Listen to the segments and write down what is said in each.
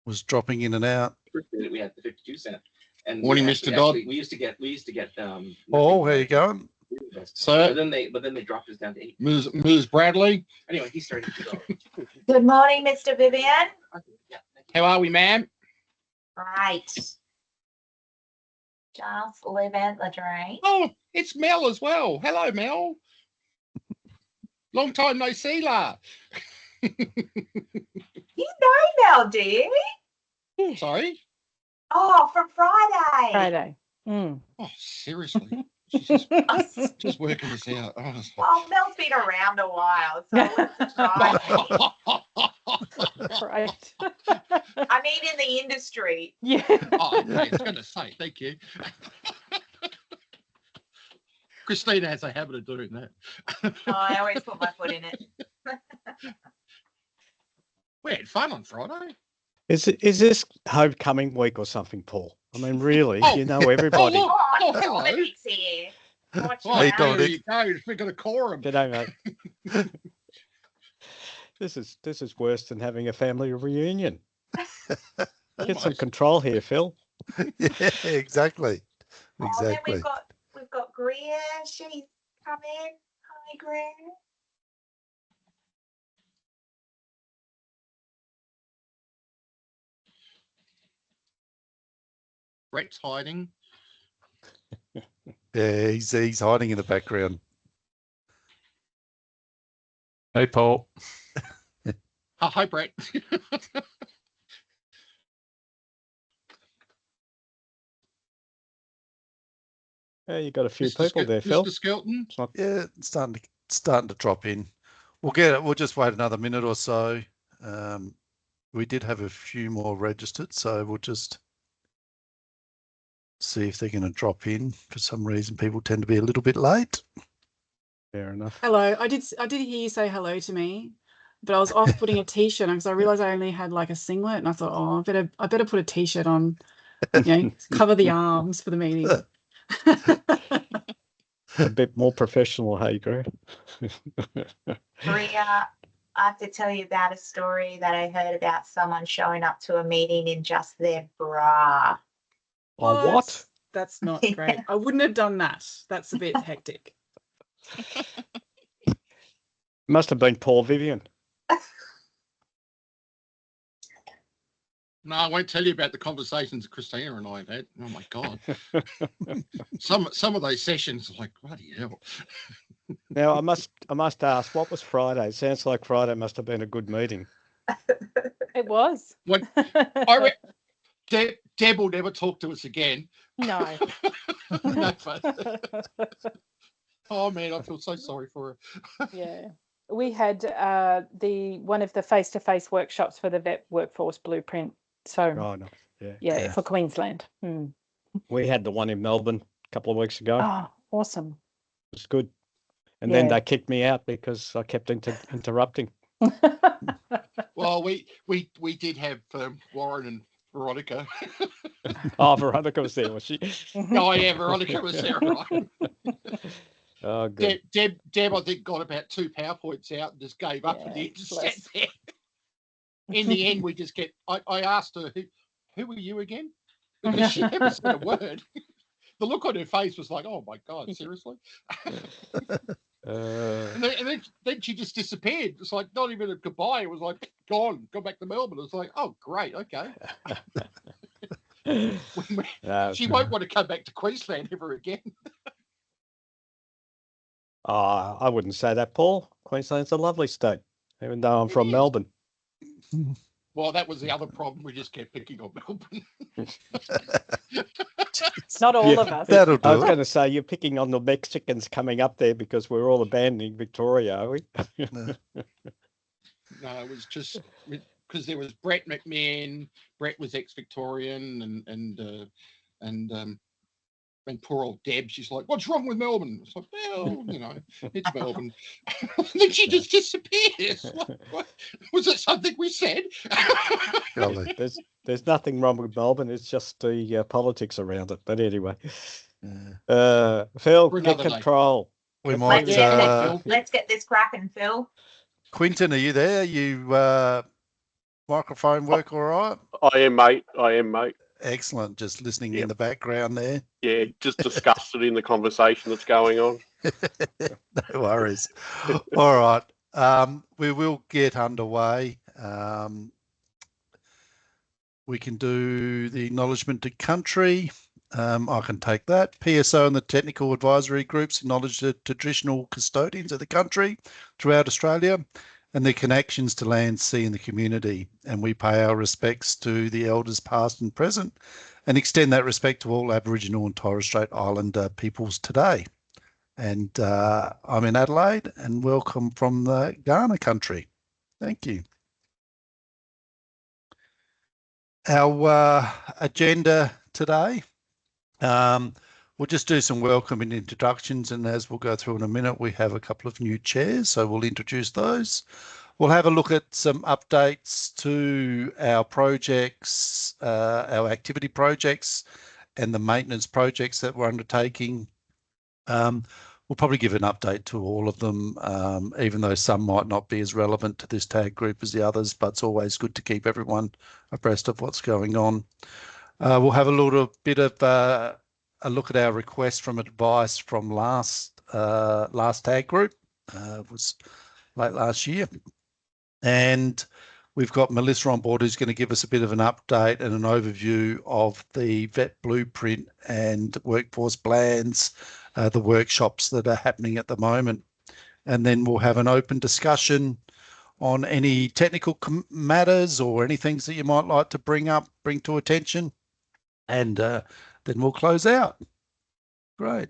was dropping in and out. We had the 52-cent. And morning, Mr. Dodd. We used to get. Oh, how you going? So, but then they dropped us down to 8. Ms. Bradley. Anyway, he started to go. Good morning, Mr. Vivian. Yeah, How are we, ma'am? Right. Just living the dream. Oh, it's Mel as well. Hello, Mel. Long time no see, la. You know Mel, do you? Sorry? Oh, from Friday. Friday. Mm. Oh, seriously. Jesus. Just working this out. Oh, Well, Mel's been around a while, so let's try. Right. I mean, in the industry. Yeah. oh, okay. I was going to say, thank you. Christina has a habit of doing that. Oh, I always put my foot in it. We had fun on Friday. Is this homecoming week or something, Paul? I mean, really, Oh. you know everybody. Oh, Oh, hello. Dominic's here. Watch Oh, Hey, out. Dominic. there you go. Speaking of quorum. G'day, mate. This is worse than having a family reunion. Get some Almost. control here, Phil. Yeah, exactly. Oh, then Exactly. we've got Greer. She's coming. Hi, Greer. Brett's hiding. Yeah, he's hiding in the background. Hey, Paul. Oh, hi, Brett. Yeah, you got a few Mr. people there, Phil. Mr. Skelton. It's not Yeah, it's starting to drop in. We'll get it. We'll just wait another minute or so. We did have a few more registered, so we'll just see if they're going to drop in. For some reason, people tend to be a little bit late. fair enough. Hello. I did hear you say hello to me, but I was off putting a t-shirt on because I realized I only had like a singlet, and I thought, oh, I better put a t-shirt on, cover the arms for the meeting. A bit more professional, hey, Greg. Maria, I have to tell you about a story that I heard about someone showing up to a meeting in just their bra. Oh, what? That's not great. I wouldn't have done that. That's a bit hectic. Must have been Paul Vivian. No, I won't tell you about the conversations that Christina and I have had. Oh my God. some of those sessions are like, bloody hell. Now I must ask, what was Friday? Sounds like Friday must have been a good meeting. It was. What Deb will never talk to us again. No. No, but- oh man, I feel so sorry for her. Yeah. We had one of the face-to-face workshops for the vet workforce blueprint. So Oh no, yeah. yeah, for Queensland. Mm. We had the one in Melbourne a couple of weeks ago. Oh, awesome. It was good. And then Yeah. they kicked me out because I kept interrupting. Well, we did have Warren and Veronica. Oh, Veronica was there, was she? Oh yeah, Veronica was there, right? Oh, good. Deb, I think, got about 2 PowerPoints out and just gave up and Yeah, just bless. sat there. In the end, we just I asked her, who were you again? Because she never said a word. The look on her face was like, oh my God, seriously? And then she just disappeared. It's like not even a goodbye. It was like gone back to Melbourne. It's like, oh great, okay. She won't want to come back to Queensland ever again. I wouldn't say that, Paul. Queensland's a lovely state, even though I'm from Melbourne. Well, that was the other problem. We just kept picking on Melbourne. Not all Yeah, of us. That'll I was do going it. to say you're picking on the Mexicans coming up there because we're all abandoning Victoria, are we? No, it was just because there was Brett McMahon. Brett was ex-Victorian, and poor old Deb. She's like, "What's wrong with Melbourne?" It's like, well, it's Melbourne. And then she just disappears. What? Was it something we said? Golly. There's nothing wrong with Melbourne. It's just the politics around it. But anyway, Yeah. Phil, For get another day. control. We might. Let's get this cracking, Phil. Quinton, are you there? You Microphone work all right? I am, mate. I am, mate. Excellent. Just listening in Yep. the background there. Yeah, just disgusted in the conversation that's going on. No worries. All right. We will get underway. We can do the acknowledgement to country. I can take that. PSO and the technical advisory groups acknowledge the traditional custodians of the country throughout Australia and their connections to land, sea and the community. And we pay our respects to the elders past and present and extend that respect to all Aboriginal and Torres Strait Islander peoples today. And I'm in Adelaide and welcome from the Ghana country. Thank you. Our agenda today, we'll just do some welcome and introductions, and as we'll go through in a minute, we have a couple of new chairs, so we'll introduce those. We'll have a look at some updates to our projects, our activity projects and the maintenance projects that we're undertaking. We'll probably give an update to all of them, even though some might not be as relevant to this tag group as the others, but it's always good to keep everyone abreast of what's going on. We'll have a little bit of a look at our request from advice from last tag group. It was late last year. And we've got Melissa on board who's going to give us a bit of an update and an overview of the vet blueprint and workforce plans, the workshops that are happening at the moment. And then we'll have an open discussion on any technical matters or any things that you might like to bring to attention. And then we'll close out. Great.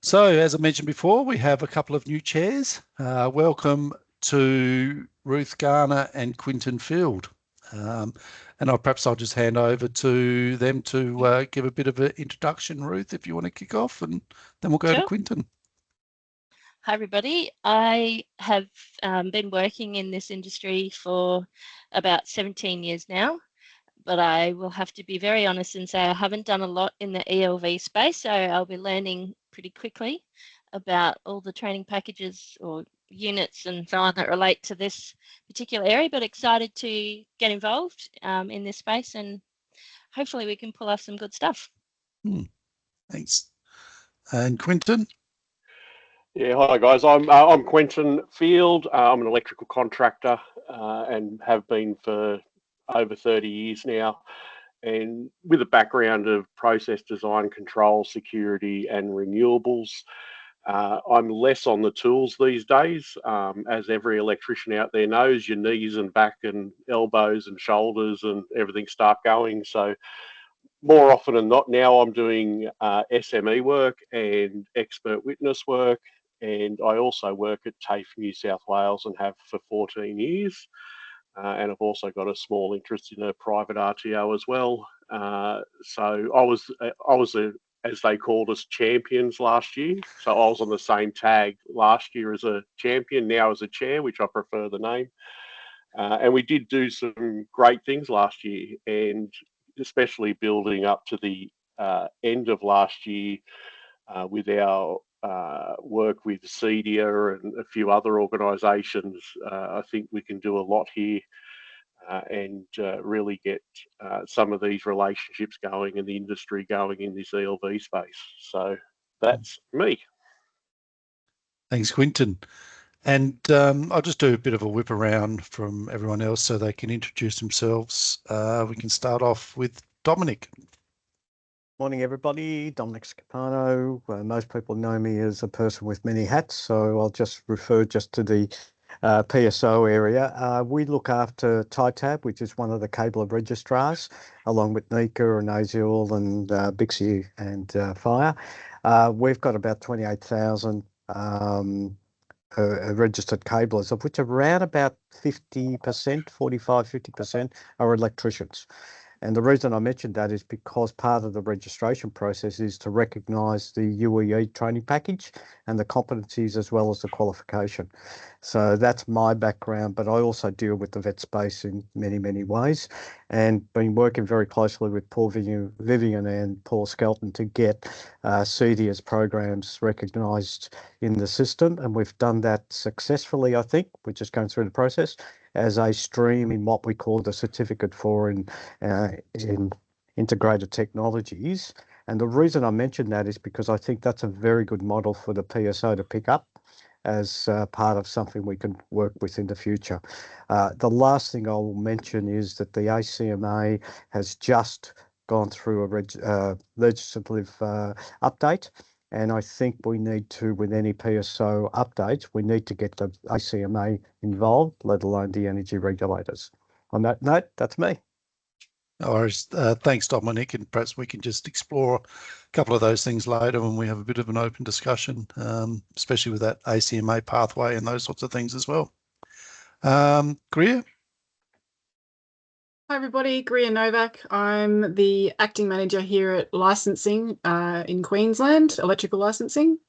So as I mentioned before, we have a couple of new chairs. Welcome to Ruth Garner and Quinton Field. And perhaps I'll just hand over to them to give a bit of an introduction. Ruth, if you want to kick off, and then we'll go to Quinton. Hi, everybody. I have been working in this industry for about 17 years now, but I will have to be very honest and say I haven't done a lot in the ELV space, so I'll be learning pretty quickly about all the training packages or units and so on that relate to this particular area, but excited to get involved in this space, and hopefully we can pull off some good stuff. Thanks. And Quinton? Yeah, hi guys. I'm Quinton Field. I'm an electrical contractor and have been for over 30 years now, and with a background of process design, control, security and renewables. I'm less on the tools these days. As every electrician out there knows, your knees and back and elbows and shoulders and everything start going. So more often than not now I'm doing SME work and expert witness work, and I also work at TAFE New South Wales and have for 14 years. And I've also got a small interest in a private RTO as well. So I was as they called us, champions last year. So I was on the same tag last year as a champion, now as a chair, which I prefer the name. And we did do some great things last year, and especially building up to the end of last year with our work with CEDIA and a few other organisations. I think we can do a lot here and really get some of these relationships going and the industry going in this ELV space. So that's me. Thanks, Quinton. And I'll just do a bit of a whip around from everyone else so they can introduce themselves. We can start off with Dominic. Morning, everybody. Dominic Scapano. Most people know me as a person with many hats, so I'll just refer to the PSO area. We look after TITAB, which is one of the cable registrars, along with NECA and ASIAL and Bixie and Fire. We've got about 28,000 registered cablers, of which around about 50%, 45-50% are electricians. And the reason I mentioned that is because part of the registration process is to recognise the UEE training package and the competencies as well as the qualification. So that's my background, but I also deal with the vet space in many, many ways. and been working very closely with Paul Vivian and Paul Skelton to get CEDIA's programs recognised in the system, and we've done that successfully, I think. We're just going through the process as a stream in what we call the certificate for in integrated technologies. And the reason I mention that is because I think that's a very good model for the PSO to pick up as part of something we can work with in the future. The last thing I will mention is that the ACMA has just gone through a legislative update, and I think we need to, with any PSO updates, we need to get the ACMA involved, let alone the energy regulators. On that note, that's me. No worries. Thanks, Dominic, and perhaps we can just explore a couple of those things later when we have a bit of an open discussion, especially with that ACMA pathway and those sorts of things as well. Greer? Hi everybody, Greer Novak. I'm the acting manager here at licensing in Queensland, electrical licensing.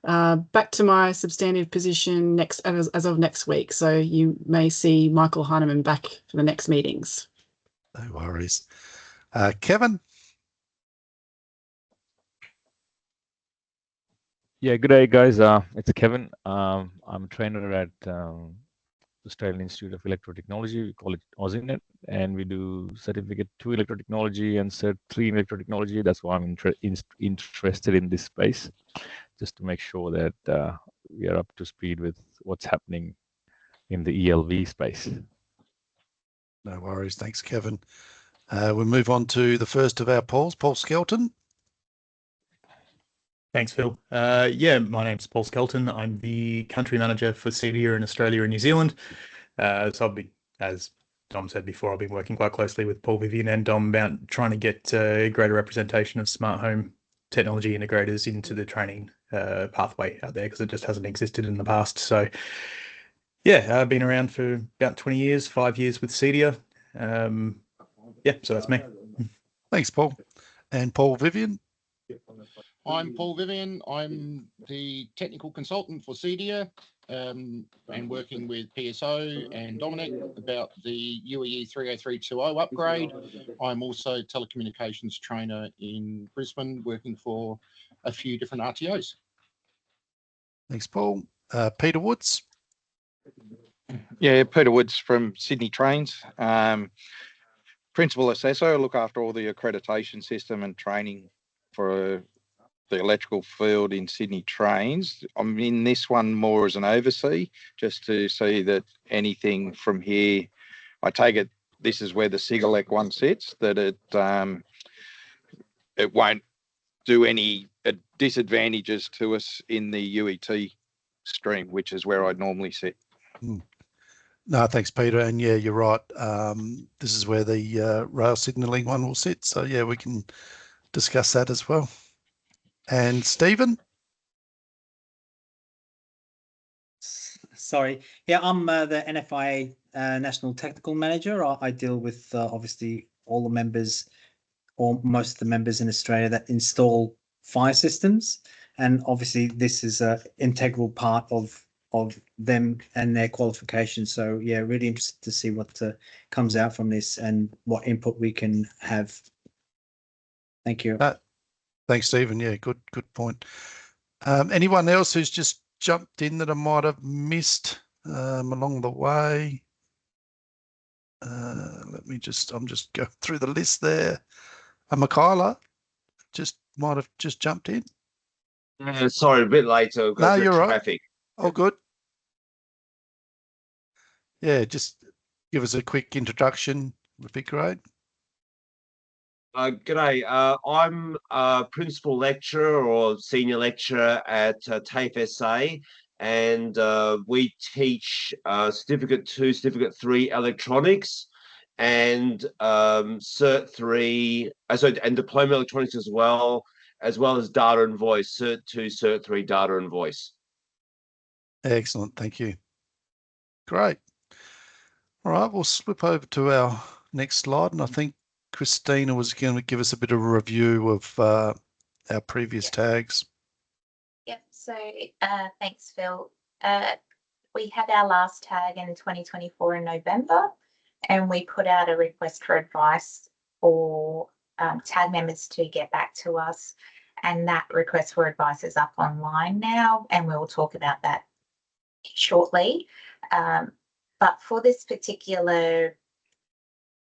Back to my substantive position as of next week, so you may see Michael Heinemann back for the next meetings. No worries. Kevin? Yeah, good day, guys. It's Kevin. I'm a trainer at Australian Institute of Electrotechnology. We call it AUSINET, and we do Certificate 2 Electrotechnology and Cert 3 Electrotechnology. That's why I'm interested in this space, just to make sure that we are up to speed with what's happening in the ELV space. No worries. Thanks, Kevin. We'll move on to the first of our polls, Paul Skelton. Thanks, Phil. Yeah, my name's Paul Skelton. I'm the country manager for CEDIA in Australia and New Zealand. So I'll be, as Dom said before, I've been working quite closely with Paul Vivian and Dom about trying to get greater representation of smart home technology integrators into the training pathway out there, because it just hasn't existed in the past. So yeah, I've been around for about 20 years, 5 years with CEDIA. Yeah, so that's me. Thanks, Paul. And Paul Vivian? I'm Paul Vivian. I'm the technical consultant for CEDIA, and working with PSO and Dominic about the UEE 30320 upgrade. I'm also telecommunications trainer in Brisbane, working for a few different RTOs. Thanks, Paul. Peter Woods? Yeah, Peter Woods from Sydney Trains. Principal assessor. I look after all the accreditation system and training for the electrical field in Sydney Trains. I'm in this one more as an oversee, just to see that anything from here, I take it this is where the SIGELEC one sits, that it won't do any disadvantages to us in the UET stream, which is where I'd normally sit. No, thanks, Peter. And yeah, you're right. This is where the rail signalling one will sit. So yeah, we can discuss that as well. And Stephen? Sorry. Yeah, I'm the NFIA National Technical Manager. I deal with obviously all the members, or most of the members in Australia that install fire systems. And obviously this is an integral part of them and their qualifications. So yeah, really interested to see what comes out from this and what input we can have. Thank you. Thanks, Stephen. Yeah, good point. Anyone else who's just jumped in that I might have missed along the way? I'm just going through the list there. Michaela might have just jumped in. Sorry, a bit later. No, you're traffic. Right. Oh, good. Yeah, just give us a quick introduction would be great. G'day. I'm a principal lecturer or senior lecturer at TAFE SA, and we teach Certificate 2, Certificate 3 electronics, and Cert 3, and diploma electronics as well as data and voice, Cert 2, Cert 3 data and voice. Excellent, thank you. Great. All right, we'll slip over to our next slide, and I think Christina was going to give us a bit of a review of our previous tags. Yep, so thanks, Phil. We had our last tag in 2024 in November, and we put out a request for advice for tag members to get back to us. And that request for advice is up online now, and we'll talk about that shortly. But for this particular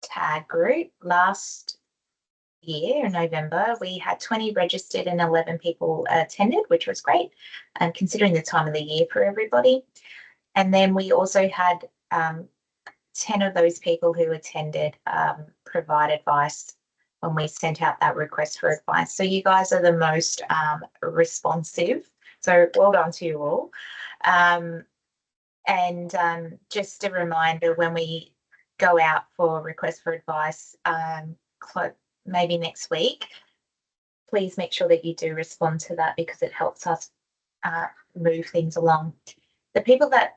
tag group, last year in November, we had 20 registered and 11 people attended, which was great, and considering the time of the year for everybody. And then we also had 10 of those people who attended provide advice when we sent out that request for advice. So you guys are the most responsive. So well done to you all. And just a reminder, when we go out for request for advice, maybe next week, please make sure that you do respond to that, because it helps us move things along. The people that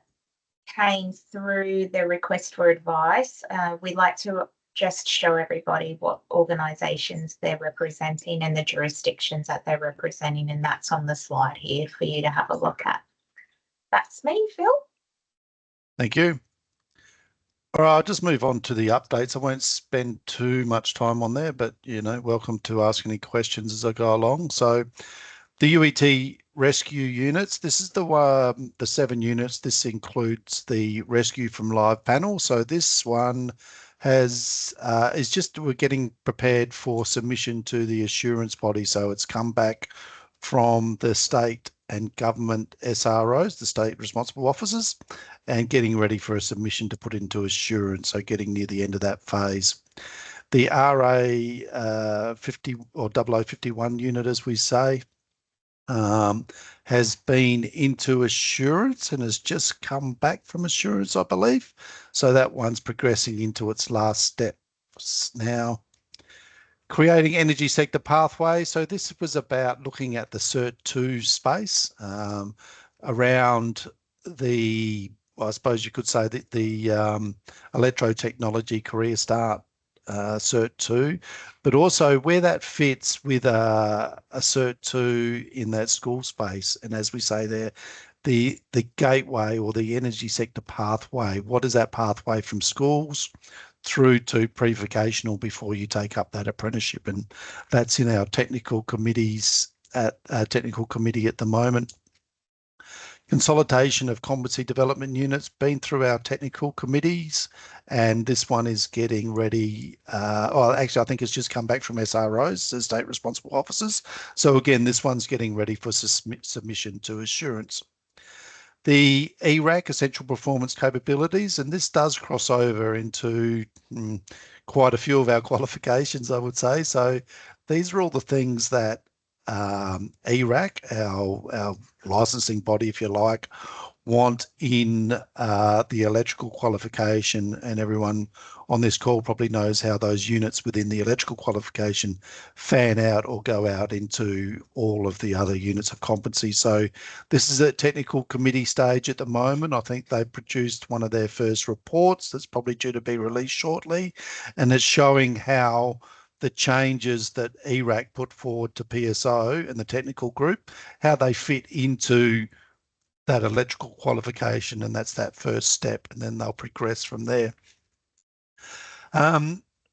came through the request for advice, we'd like to just show everybody what organisations they're representing and the jurisdictions that they're representing, and that's on the slide here for you to have a look at. That's me, Phil. Thank you. All right, I'll just move on to the updates. I won't spend too much time on there, but, you know, welcome to ask any questions as I go along. So the UET rescue units, this is the 7 units. This includes the rescue from live panel. So this one has is just, we're getting prepared for submission to the assurance body. So it's come back from the state and government SROs, the state responsible officers, and getting ready for a submission to put into assurance. So getting near the end of that phase. The RA 50 or 0051 unit, as we say, has been into assurance and has just come back from assurance, I believe. So that one's progressing into its last steps now. Creating energy sector pathway. So this was about looking at the Cert 2 space around the, well, I suppose you could say that the electrotechnology career start Cert 2, but also where that fits with a Cert 2 in that school space. And as we say there, the gateway or the energy sector pathway, what is that pathway from schools through to pre-vocational before you take up that apprenticeship? And that's in our technical committees at technical committee at the moment. Consolidation of competency development units, been through our technical committees, and this one is getting ready. Well, actually, I think it's just come back from SROs, the state responsible officers. So again, this one's getting ready for submission to assurance. The ERAC, essential performance capabilities, and this does cross over into quite a few of our qualifications, I would say. So these are all the things that ERAC, our licensing body, if you like, want in the electrical qualification, and everyone on this call probably knows how those units within the electrical qualification fan out or go out into all of the other units of competency. So this is at technical committee stage at the moment. I think they produced one of their first reports that's probably due to be released shortly, and it's showing how the changes that ERAC put forward to PSO and the technical group, how they fit into that electrical qualification, and that's that first step, and then they'll progress from there.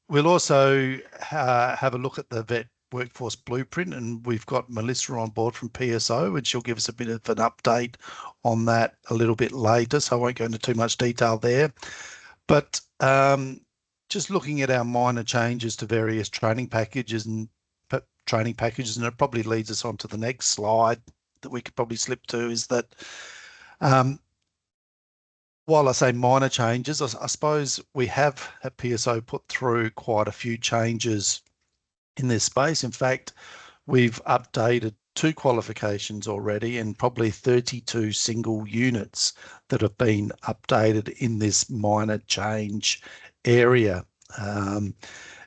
We'll also have a look at the vet workforce blueprint, and we've got Melissa on board from PSO, and she'll give us a bit of an update on that a little bit later, so I won't go into too much detail there. But just looking at our minor changes to various training packages, and it probably leads us on to the next slide that we could probably slip to, is that while I say minor changes, I suppose we have at PSO put through quite a few changes in this space. In fact, we've updated 2 qualifications already, and probably 32 single units that have been updated in this minor change area.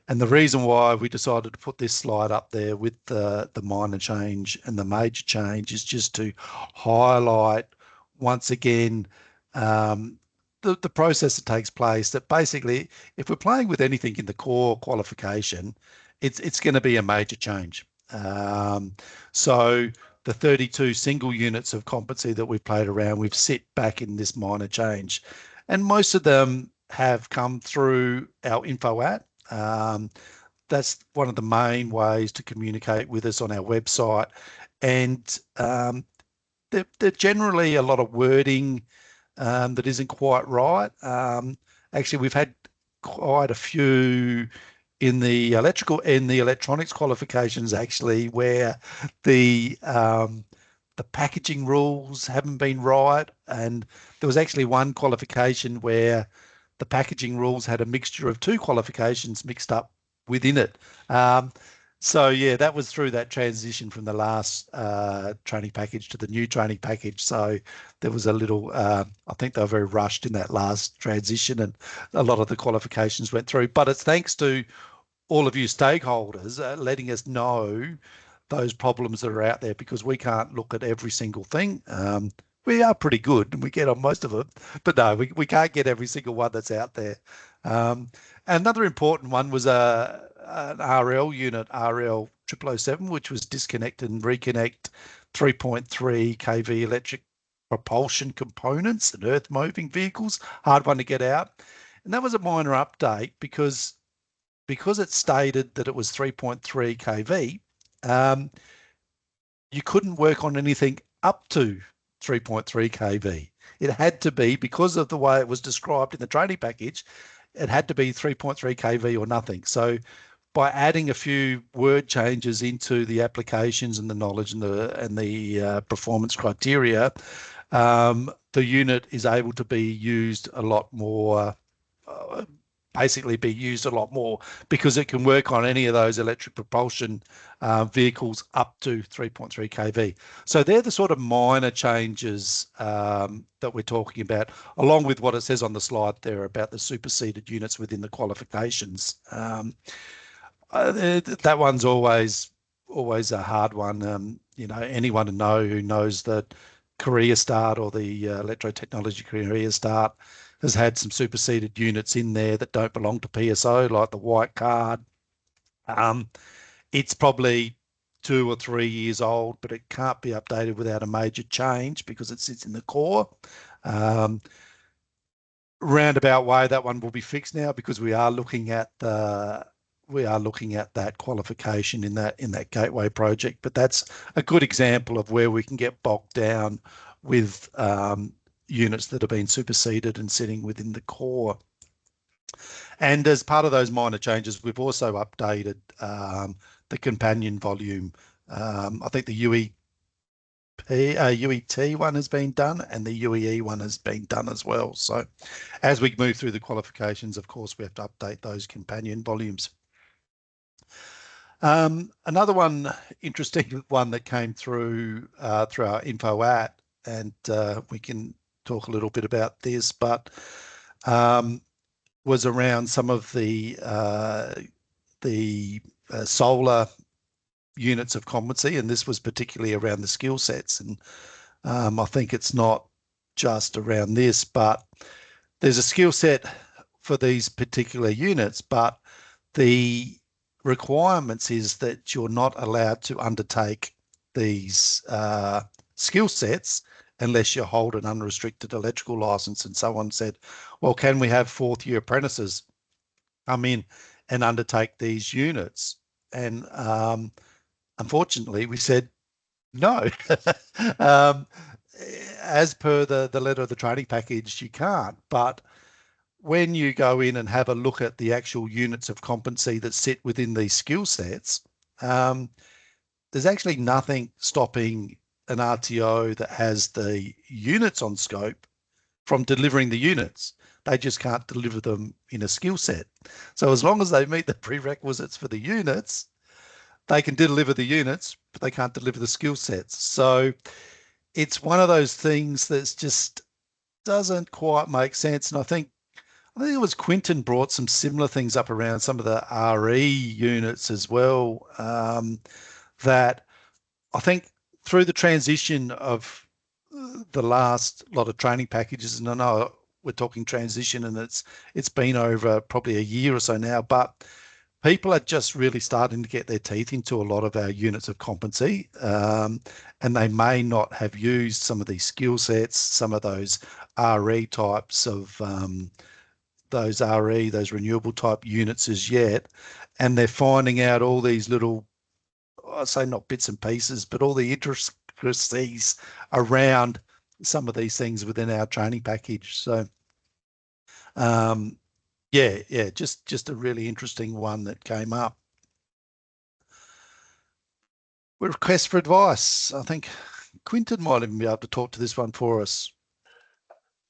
And the reason why we decided to put this slide up there with the minor change and the major change is just to highlight once again the process that takes place, that basically if we're playing with anything in the core qualification, it's going to be a major change. So the 32 single units of competency that we've played around, we've sit back in this minor change, and most of them have come through our info at. That's one of the main ways to communicate with us on our website. And they're generally a lot of wording that isn't quite right. Actually, we've had quite a few in the electrical and the electronics qualifications, actually, where the packaging rules haven't been right. And there was actually one qualification where the packaging rules had a mixture of two qualifications mixed up within it. So yeah, that was through that transition from the last training package to the new training package. So there was a little, I think they were very rushed in that last transition, and a lot of the qualifications went through. But it's thanks to all of you stakeholders letting us know those problems that are out there, because we can't look at every single thing. We are pretty good and we get on most of them, but no, we can't get every single one that's out there. Another important one was an RL unit, RL 0007, which was disconnect and reconnect 3.3 kV electric propulsion components and earth moving vehicles. Hard one to get out. And that was a minor update because it stated that it was 3.3 kV. You couldn't work on anything up to 3.3 kV. It had to be, because of the way it was described in the training package, it had to be 3.3 kV or nothing. So by adding a few word changes into the applications and the knowledge and the performance criteria, the unit is able to be used a lot more, basically be used a lot more, because it can work on any of those electric propulsion vehicles up to 3.3 kV. So they're the sort of minor changes that we're talking about, along with what it says on the slide there about the superseded units within the qualifications. That one's always a hard one. You know, anyone who knows that Career Start or the Electrotechnology Career Start has had some superseded units in there that don't belong to PSO, like the white card. It's probably 2 or 3 years old, but it can't be updated without a major change because it sits in the core. Roundabout way, that one will be fixed now, because we are looking at that qualification in that gateway project. But that's a good example of where we can get bogged down with units that have been superseded and sitting within the core. And as part of those minor changes, we've also updated the companion volume. I think the UET one has been done, and the UEE one has been done as well. So as we move through the qualifications, of course, we have to update those companion volumes. Another one, interesting one that came through our info at, and we can talk a little bit about this, but was around some of the solar units of competency, and this was particularly around the skill sets. And I think it's not just around this, but there's a skill set for these particular units, but the requirements is that you're not allowed to undertake these skill sets unless you hold an unrestricted electrical license. And someone said, well, can we have 4th year apprentices come in and undertake these units? And unfortunately, we said no. As per the letter of the training package, you can't. But when you go in and have a look at the actual units of competency that sit within these skill sets, there's actually nothing stopping an RTO that has the units on scope from delivering the units. They just can't deliver them in a skill set. So as long as they meet the prerequisites for the units, they can deliver the units, but they can't deliver the skill sets. So it's one of those things that just doesn't quite make sense. And I think it was Quinton brought some similar things up around some of the RE units as well, that I think through the transition of the last lot of training packages, and I know we're talking transition and it's been over probably a year or so now, but people are just really starting to get their teeth into a lot of our units of competency, and they may not have used some of these skill sets, some of those RE types of those RE, those renewable type units as yet, and they're finding out all these little, I say not bits and pieces, but all the intricacies around some of these things within our training package. So yeah, just a really interesting one that came up. Request for advice. I think Quinton might even be able to talk to this one for us.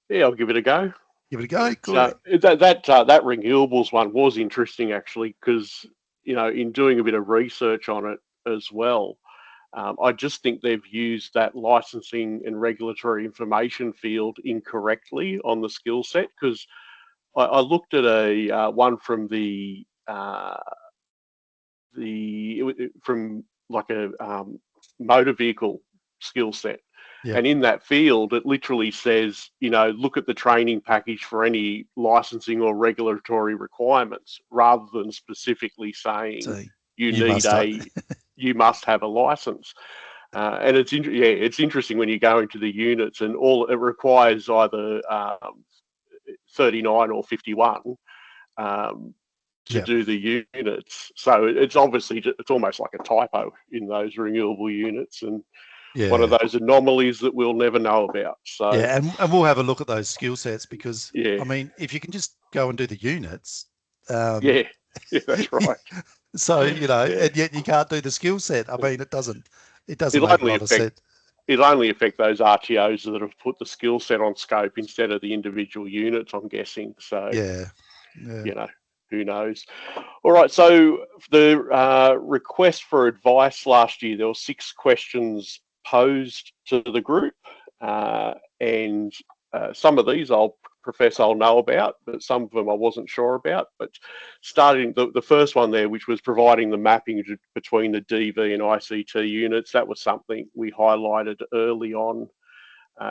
Yeah, I'll give it a go. Give it a go. So Good. that renewables one was interesting actually, because in doing a bit of research on it as well, I just think they've used that licensing and regulatory information field incorrectly on the skill set. Because I looked at a one from from like a motor vehicle skill set. Yeah. And in that field, it literally says, look at the training package for any licensing or regulatory requirements, rather than specifically saying you must have a license. And it's interesting when you go into the units, and all it requires either 39 or 51 to do the units. So it's obviously, it's almost like a typo in those renewable units, and one of those anomalies that we'll never know about. So yeah, and we'll have a look at those skill sets, because yeah, I mean, if you can just go and do the units, yeah, that's right. So and yet you can't do the skill set. I mean, it doesn't make a lot of sense. It'll only affect those RTOs that have put the skill set on scope instead of the individual units, I'm guessing. So yeah. Who knows? All right, so the request for advice last year, there were 6 questions posed to the group, and some of these I'll know about, but some of them I wasn't sure about. But starting the first one there, which was providing the mapping between the DV and ICT units, that was something we highlighted early on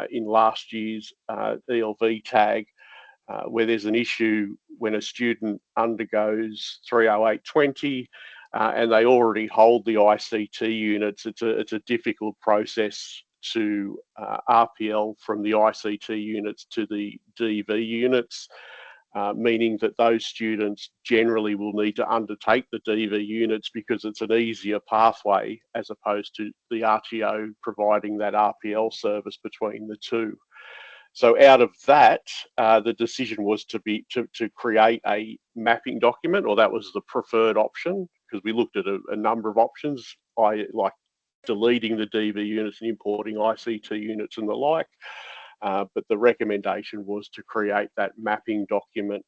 in last year's ELV tag. Where there's an issue when a student undergoes 30820 and they already hold the ICT units. It's a difficult process to RPL from the ICT units to the DV units, meaning that those students generally will need to undertake the DV units because it's an easier pathway, as opposed to the RTO providing that RPL service between the two. So out of that, the decision was to create a mapping document, or that was the preferred option, because we looked at a number of options, like deleting the DV units and importing ICT units and the like. But the recommendation was to create that mapping document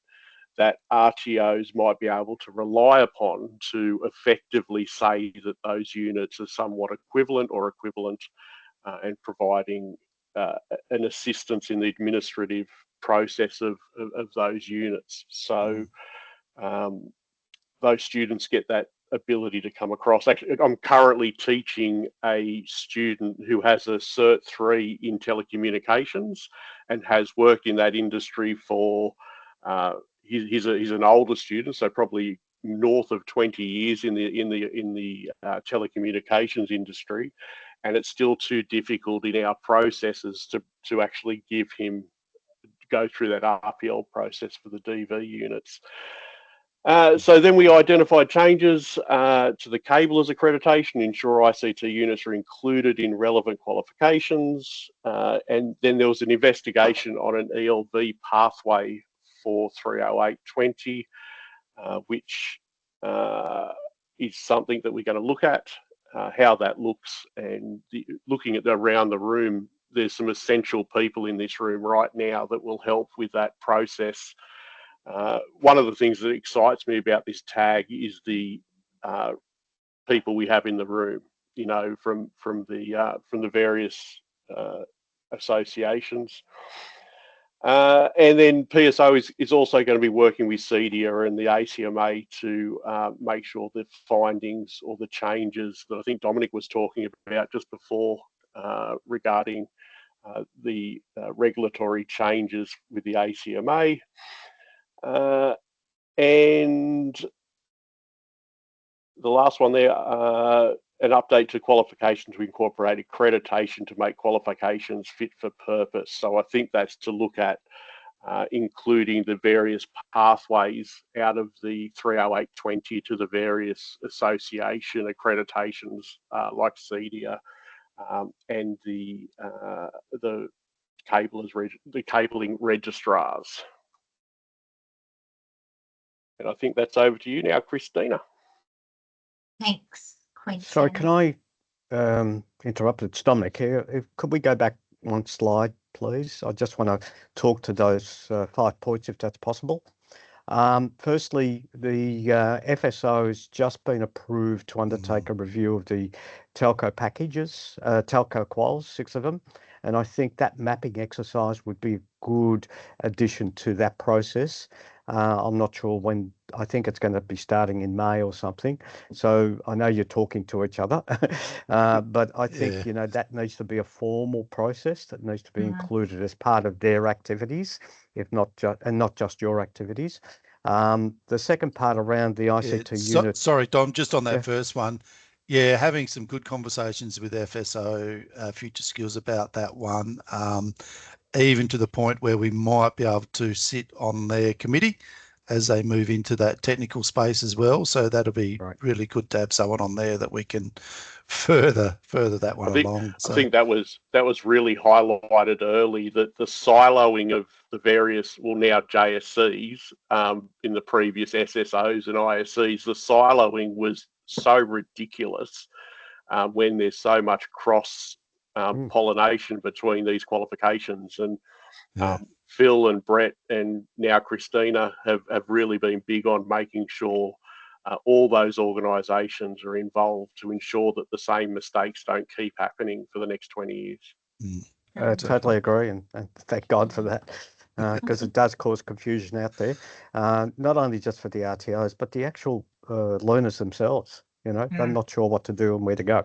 that RTOs might be able to rely upon to effectively say that those units are somewhat equivalent and providing an assistance in the administrative process of those units. So those students get that ability to come across. Actually, I'm currently teaching a student who has a Cert 3 in telecommunications and has worked in that industry for, he's an older student, so probably north of 20 years in the telecommunications industry. And it's still too difficult in our processes to actually give him go through that RPL process for the DV units. So then we identified changes to the cabler's accreditation, ensure ICT units are included in relevant qualifications, and then there was an investigation on an ELV pathway for 30820, which is something that we're going to look at. How that looks, and looking at around the room, there's some essential people in this room right now that will help with that process. One of the things that excites me about this tag is the people we have in the room, from the various associations. And then PSO is also going to be working with CEDIA and the ACMA to make sure the findings or the changes that I think Dominic was talking about just before regarding the regulatory changes with the ACMA. And the last one there, an update to qualification to incorporate accreditation to make qualifications fit for purpose. So I think that's to look at including the various pathways out of the 30820 to the various association accreditations like CEDIA and the cabling registrars. And I think that's over to you now, Christina. Thanks, Quentin. Sorry, can I interrupt? It's Dominic here. Could we go back one slide, please? I just want to talk to those 5 points, if that's possible. Firstly, the FSO has just been approved to undertake a review of the telco packages, telco quals, 6 of them. And I think that mapping exercise would be a good addition to that process. I'm not sure when. I think it's going to be starting in May or something. So I know you're talking to each other, but I think, you know, that needs to be a formal process that needs to be included as part of their activities, if not just, and not just your activities. The second part around the ICT unit. Sorry, Dom, just on that first one. Yeah, having some good conversations with FSO, Future Skills about that one, even to the point where we might be able to sit on their committee as they move into that technical space as well. So that'll be really good to have someone on there that we can further that one along. So. I think that was really highlighted early, that the siloing of the various, well, now JSCs, in the previous SSOs and ISCs, the siloing was so ridiculous when there's so much cross pollination between these qualifications. And Phil and Brett and now Christina have really been big on making sure all those organisations are involved to ensure that the same mistakes don't keep happening for the next 20 years. Totally agree, and thank God for that, because it does cause confusion out there, not only just for the RTOs, but the actual learners themselves. You know, they're not sure what to do and where to go.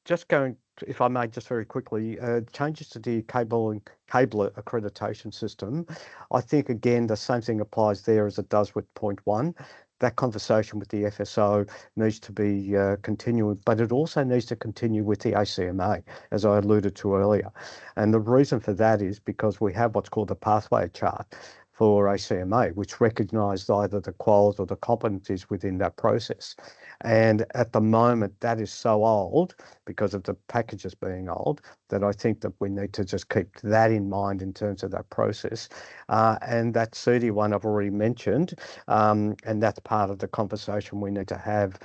Just going, if I may, just very quickly, changes to the cable accreditation system. I think, again, the same thing applies there as it does with point 1. That conversation with the FSO needs to be continuing, but it also needs to continue with the ACMA, as I alluded to earlier. And the reason for that is because we have what's called a pathway chart for ACMA, which recognised either the quals or the competencies within that process. And at the moment, that is so old, because of the packages being old, that I think that we need to just keep that in mind in terms of that process. And that CD one I've already mentioned, and that's part of the conversation we need to have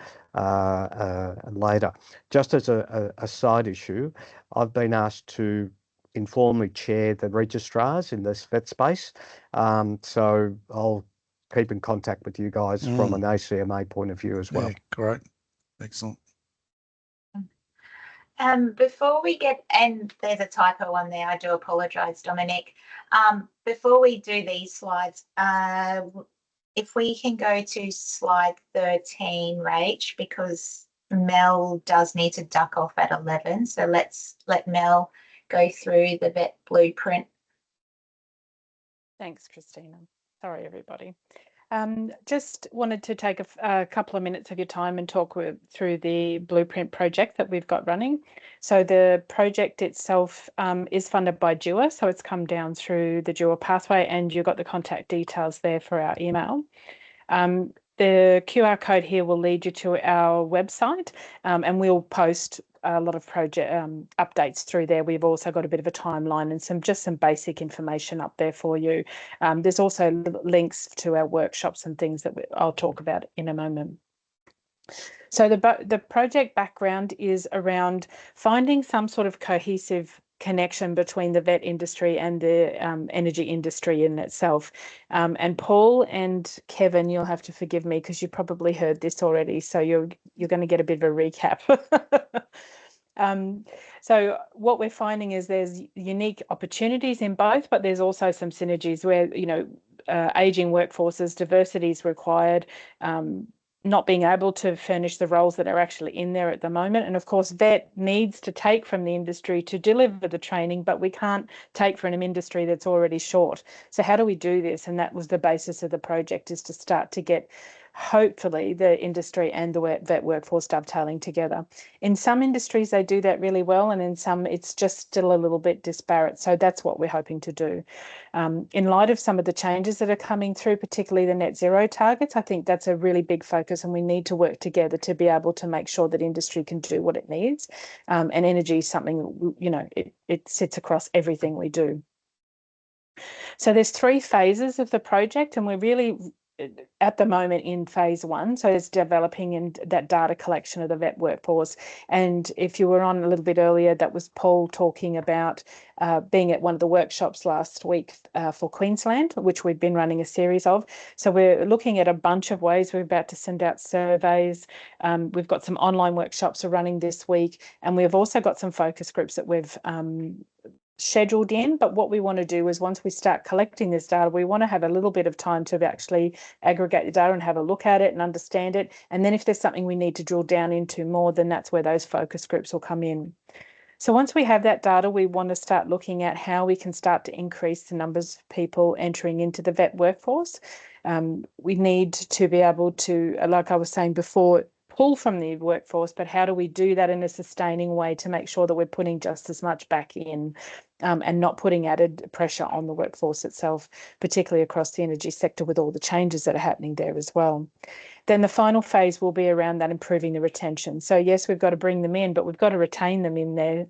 later. Just as a side issue, I've been asked to informally chair the registrars in this vet space. So I'll keep in contact with you guys from an ACMA point of view as well. Yeah, great. Excellent. Before we get, and there's a typo on there, I do apologise, Dominic. Before we do these slides, if we can go to slide 13, Rach, because Mel does need to duck off at 11. So let's let Mel go through the vet blueprint. Thanks, Christina. Sorry, everybody. Just wanted to take a couple of minutes of your time and talk through the blueprint project that we've got running. So the project itself is funded by DUA, so it's come down through the DUA pathway, and you've got the contact details there for our email. The QR code here will lead you to our website, and we'll post a lot of project updates through there. We've also got a bit of a timeline and just some basic information up there for you. There's also links to our workshops and things that I'll talk about in a moment. So the project background is around finding some sort of cohesive connection between the vet industry and the energy industry in itself. And Paul and Kevin, you'll have to forgive me because you probably heard this already, so you're going to get a bit of a recap. So what we're finding is there's unique opportunities in both, but there's also some synergies where, you know, aging workforces, diversity is required, not being able to furnish the roles that are actually in there at the moment. And of course, vet needs to take from the industry to deliver the training, but we can't take from an industry that's already short. So how do we do this? And that was the basis of the project, is to start to get hopefully the industry and the vet workforce dovetailing together. In some industries, they do that really well, and in some, it's just still a little bit disparate. So that's what we're hoping to do. In light of some of the changes that are coming through, particularly the net zero targets, I think that's a really big focus, and we need to work together to be able to make sure that industry can do what it needs. And energy is something, you know, it sits across everything we do. So there's 3 phases of the project, and we're really at the moment in phase 1. So it's developing and that data collection of the vet workforce. And if you were on a little bit earlier, that was Paul talking about being at one of the workshops last week for Queensland, which we've been running a series of. So we're looking at a bunch of ways. We're about to send out surveys. We've got some online workshops are running this week, and we've also got some focus groups that we've scheduled in. But what we want to do is, once we start collecting this data, we want to have a little bit of time to actually aggregate the data and have a look at it and understand it. And then if there's something we need to drill down into more, then that's where those focus groups will come in. So once we have that data, we want to start looking at how we can start to increase the numbers of people entering into the vet workforce. We need to be able to, like I was saying before, pull from the workforce, but how do we do that in a sustaining way to make sure that we're putting just as much back in and not putting added pressure on the workforce itself, particularly across the energy sector with all the changes that are happening there as well. Then the final phase will be around that improving the retention. So yes, we've got to bring them in, but we've got to retain them in there.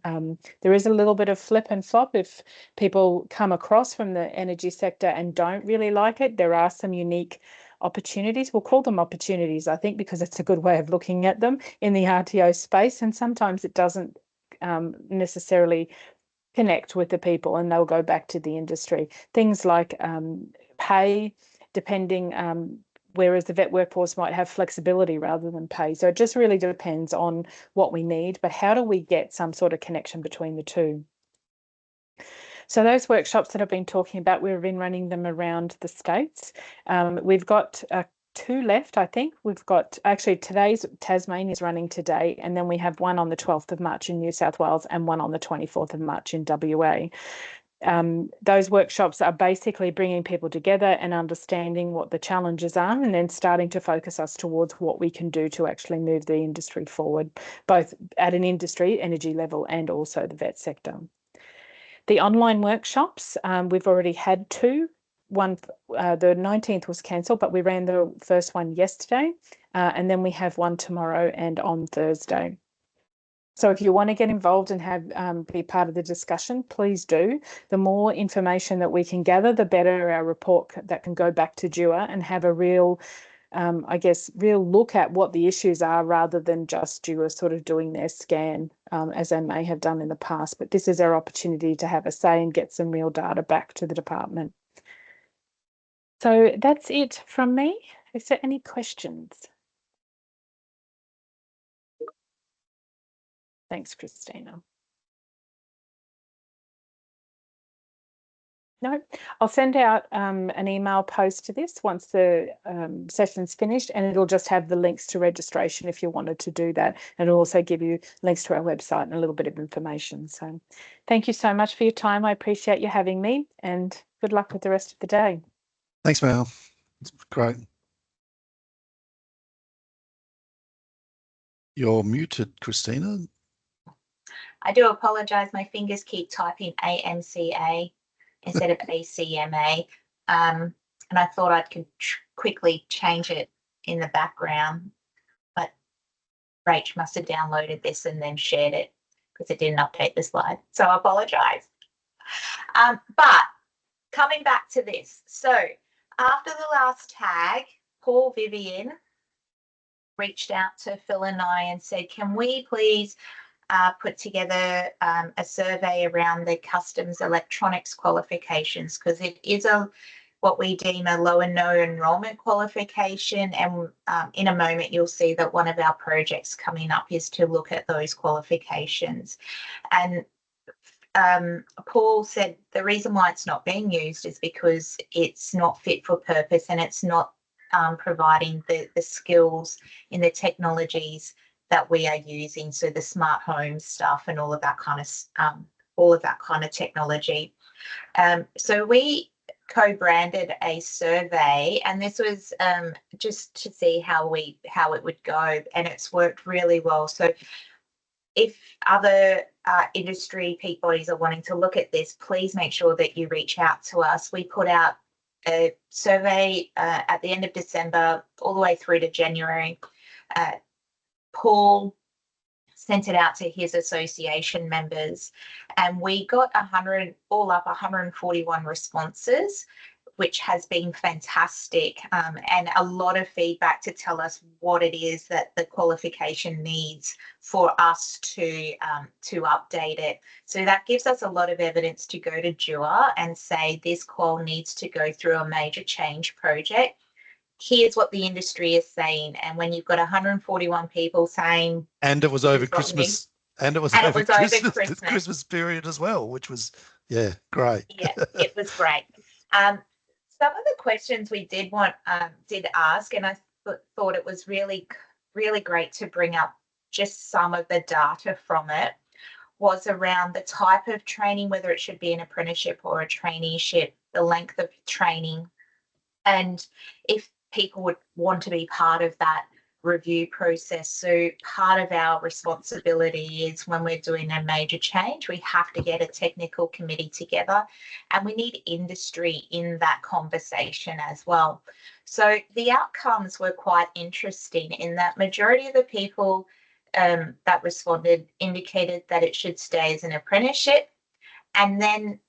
There is a little bit of flip and flop. If people come across from the energy sector and don't really like it, there are some unique opportunities. We'll call them opportunities, I think, because it's a good way of looking at them in the RTO space. And sometimes it doesn't necessarily connect with the people, and they'll go back to the industry. Things like pay, depending, whereas the vet workforce might have flexibility rather than pay. So it just really depends on what we need, but how do we get some sort of connection between the two? So those workshops that I've been talking about, we've been running them around the states. We've got 2 left, I think. We've got, actually today's Tasmania is running today, and then we have one on the 12th of March in New South Wales and one on the 24th of March in WA. Those workshops are basically bringing people together and understanding what the challenges are, and then starting to focus us towards what we can do to actually move the industry forward, both at an industry energy level and also the vet sector. The online workshops, we've already had 2. One, the 19th was cancelled, but we ran the first one yesterday, and then we have one tomorrow and on Thursday. So if you want to get involved and have be part of the discussion, please do. The more information that we can gather, the better our report that can go back to DUA and have a real, I guess, real look at what the issues are, rather than just DUA sort of doing their scan, as they may have done in the past. But this is our opportunity to have a say and get some real data back to the department. So that's it from me. Is there any questions? Thanks, Christina. No, I'll send out an email post to this once the session's finished, and it'll just have the links to registration if you wanted to do that. And it'll also give you links to our website and a little bit of information. So thank you so much for your time. I appreciate you having me, and good luck with the rest of the day. Thanks, Mel. It's great. You're muted, Christina. I do apologise. My fingers keep typing AMCA instead of ACMA. And I thought I could quickly change it in the background, but Rach must have downloaded this and then shared it because it didn't update the slide. So I apologise. But coming back to this. So after the last tag, Paul Vivian reached out to Phil and I and said, can we please put together a survey around the customs electronics qualifications, because it is what we deem a low and no enrolment qualification, and in a moment you'll see that one of our projects coming up is to look at those qualifications. And Paul said the reason why it's not being used is because it's not fit for purpose, and it's not providing the skills in the technologies that we are using, so the smart home stuff and all of that kind of technology. So we co-branded a survey, and this was just to see how it would go, and it's worked really well. So if other industry peak bodies are wanting to look at this, please make sure that you reach out to us. We put out a survey at the end of December all the way through to January. Paul sent it out to his association members, and we got 141 responses, which has been fantastic, and a lot of feedback to tell us what it is that the qualification needs for us to update it. So that gives us a lot of evidence to go to DUA and say this qual needs to go through a major change project. Here's what the industry is saying. And when you've got 141 people saying, and it was over Christmas, and it was over the Christmas period as well, which was, yeah, great. Yeah, it was great. Some of the questions we did ask, and I thought it was really, really great to bring up just some of the data from it, was around the type of training, whether it should be an apprenticeship or a traineeship, the length of training, and if people would want to be part of that review process. So part of our responsibility is when we're doing a major change, we have to get a technical committee together, and we need industry in that conversation as well. So the outcomes were quite interesting in that majority of the people that responded indicated that it should stay as an apprenticeship, and then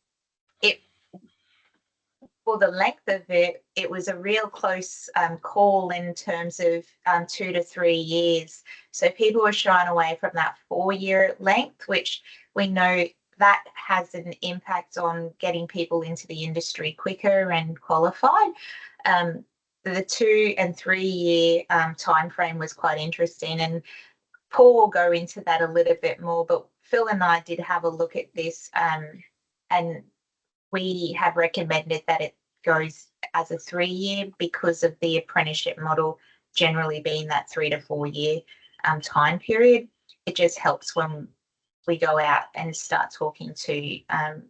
for the length of it, it was a real close call in terms of 2 to 3 years. So people were shying away from that 4-year length, which we know that has an impact on getting people into the industry quicker and qualified. The 2 and 3 year time frame was quite interesting, and Paul will go into that a little bit more, but Phil and I did have a look at this, and we have recommended that it goes as a 3-year because of the apprenticeship model generally being that 3 to 4 year time period. It just helps when we go out and start talking to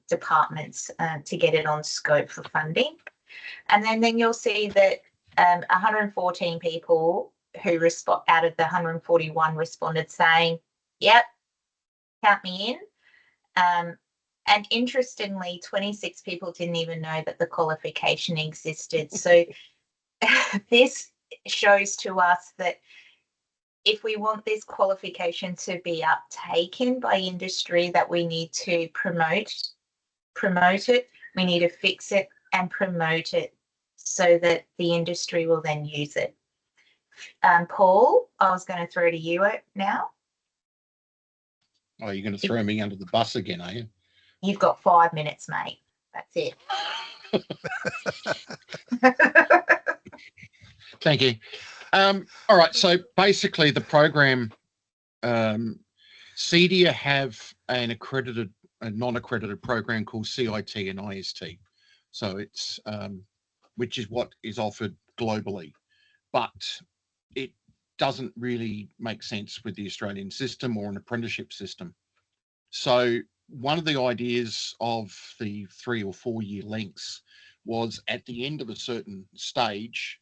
departments to get it on scope for funding. And then you'll see that 114 people who respond out of the 141 responded saying, yep, count me in. And interestingly, 26 people didn't even know that the qualification existed. So this shows to us that if we want this qualification to be uptaken by industry, that we need to promote it, we need to fix it and promote it so that the industry will then use it. Paul, I was going to throw to you now. Oh, you're going to throw me under the bus again, are you? You've got 5 minutes, mate. That's it. Thank you. All right. So basically, the program, CEDIA have a non-accredited program called CIT and IST. So it's which is what is offered globally, but it doesn't really make sense with the Australian system or an apprenticeship system. So one of the ideas of the 3 or 4 year lengths was at the end of a certain stage,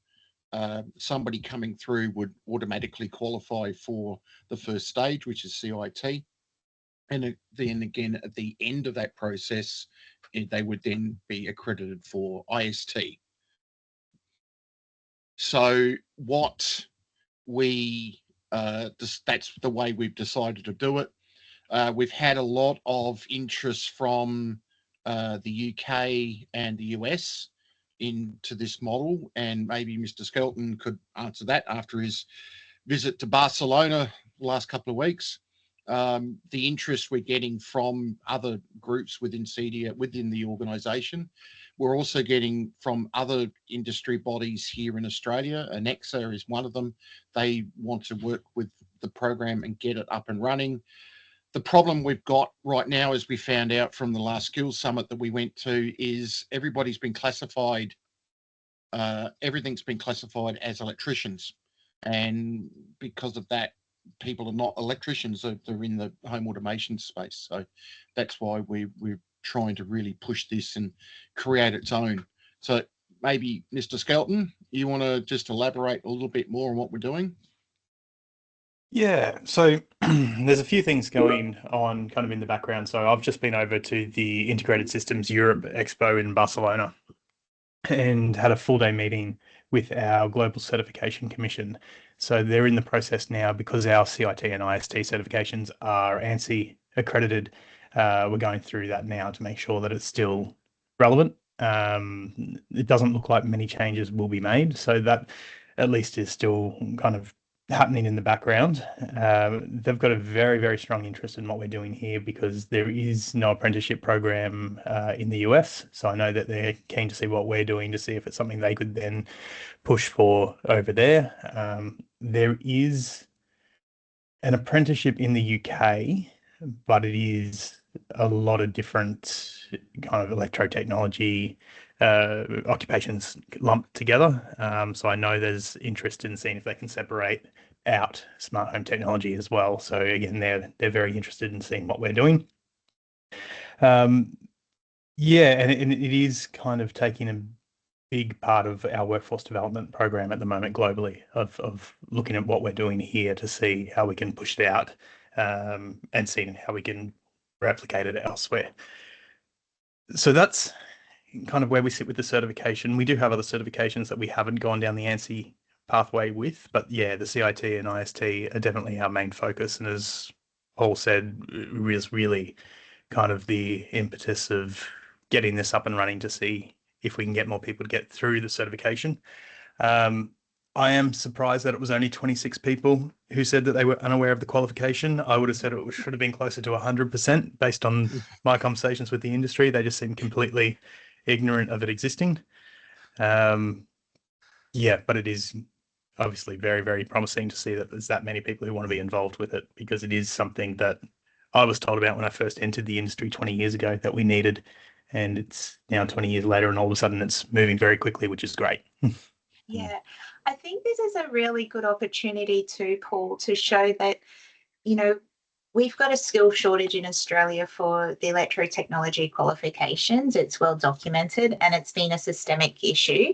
somebody coming through would automatically qualify for the first stage, which is CIT. And then again, at the end of that process, they would then be accredited for IST. So what that's the way we've decided to do it. We've had a lot of interest from the UK and the US into this model, and maybe Mr. Skelton could answer that after his visit to Barcelona the last couple of weeks. The interest we're getting from other groups within CEDIA, within the organisation. We're also getting from other industry bodies here in Australia. ANEXA is one of them. They want to work with the program and get it up and running. The problem we've got right now, as we found out from the last skills summit that we went to, is everybody's been classified, everything's been classified as electricians. And because of that, people are not electricians, they're in the home automation space. So that's why we're trying to really push this and create its own. So maybe Mr. Skelton, you want to just elaborate a little bit more on what we're doing? Yeah, so there's a few things going on kind of in the background. So I've just been over to the Integrated Systems Europe Expo in Barcelona and had a full day meeting with our Global Certification Commission. So they're in the process now, because our CIT and IST certifications are ANSI accredited. We're going through that now to make sure that it's still relevant. It doesn't look like many changes will be made, so that at least is still kind of happening in the background. They've got a very, very strong interest in what we're doing here, because there is no apprenticeship program in the US. So I know that they're keen to see what we're doing to see if it's something they could then push for over there. There is an apprenticeship in the UK, but it is a lot of different kind of electrotechnology occupations lumped together. So I know there's interest in seeing if they can separate out smart home technology as well. So again, they're very interested in seeing what we're doing. Yeah, and it is kind of taking a big part of our workforce development program at the moment globally, of looking at what we're doing here to see how we can push it out, and seeing how we can replicate it elsewhere. So that's kind of where we sit with the certification. We do have other certifications that we haven't gone down the ANSI pathway with, but yeah, the CIT and IST are definitely our main focus. And as Paul said, is really kind of the impetus of getting this up and running to see if we can get more people to get through the certification. I am surprised that it was only 26 people who said that they were unaware of the qualification. I would have said it should have been closer to 100% based on my conversations with the industry. They just seem completely ignorant of it existing. Yeah, but it is obviously very, very promising to see that there's that many people who want to be involved with it, because it is something that I was told about when I first entered the industry 20 years ago that we needed. And it's now 20 years later, and all of a sudden it's moving very quickly, which is great. Yeah, I think this is a really good opportunity too, Paul, to show that, you know, we've got a skill shortage in Australia for the electrotechnology qualifications. It's well documented, and it's been a systemic issue.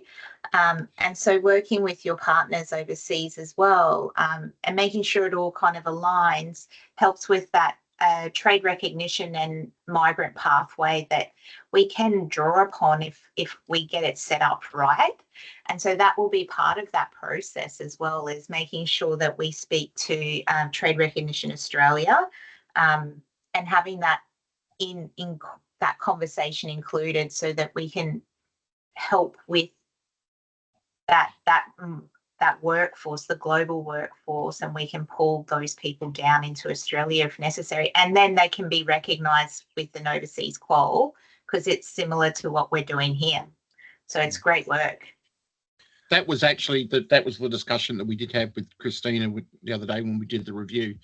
And so working with your partners overseas as well, and making sure it all kind of aligns, helps with that trade recognition and migrant pathway that we can draw upon if we get it set up right. And so that will be part of that process, as well as making sure that we speak to Trade Recognition Australia, and having that in that conversation included, so that we can help with that workforce, the global workforce, and we can pull those people down into Australia if necessary. And then they can be recognised with an overseas qual, because it's similar to what we're doing here. So it's great work. That was actually that was the discussion that we did have with Christina the other day when we did the review.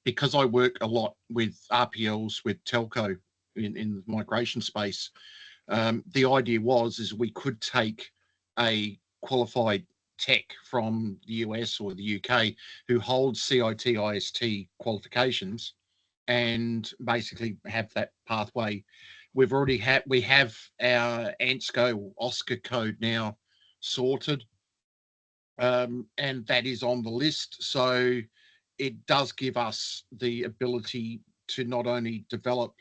Because I work a lot with RPLs, with telco in the migration space, the idea is we could take a qualified tech from the US or the UK who holds CIT, IST qualifications, and basically have that pathway. We have our ANSCO Oscar code now sorted, and that is on the list. So it does give us the ability to not only develop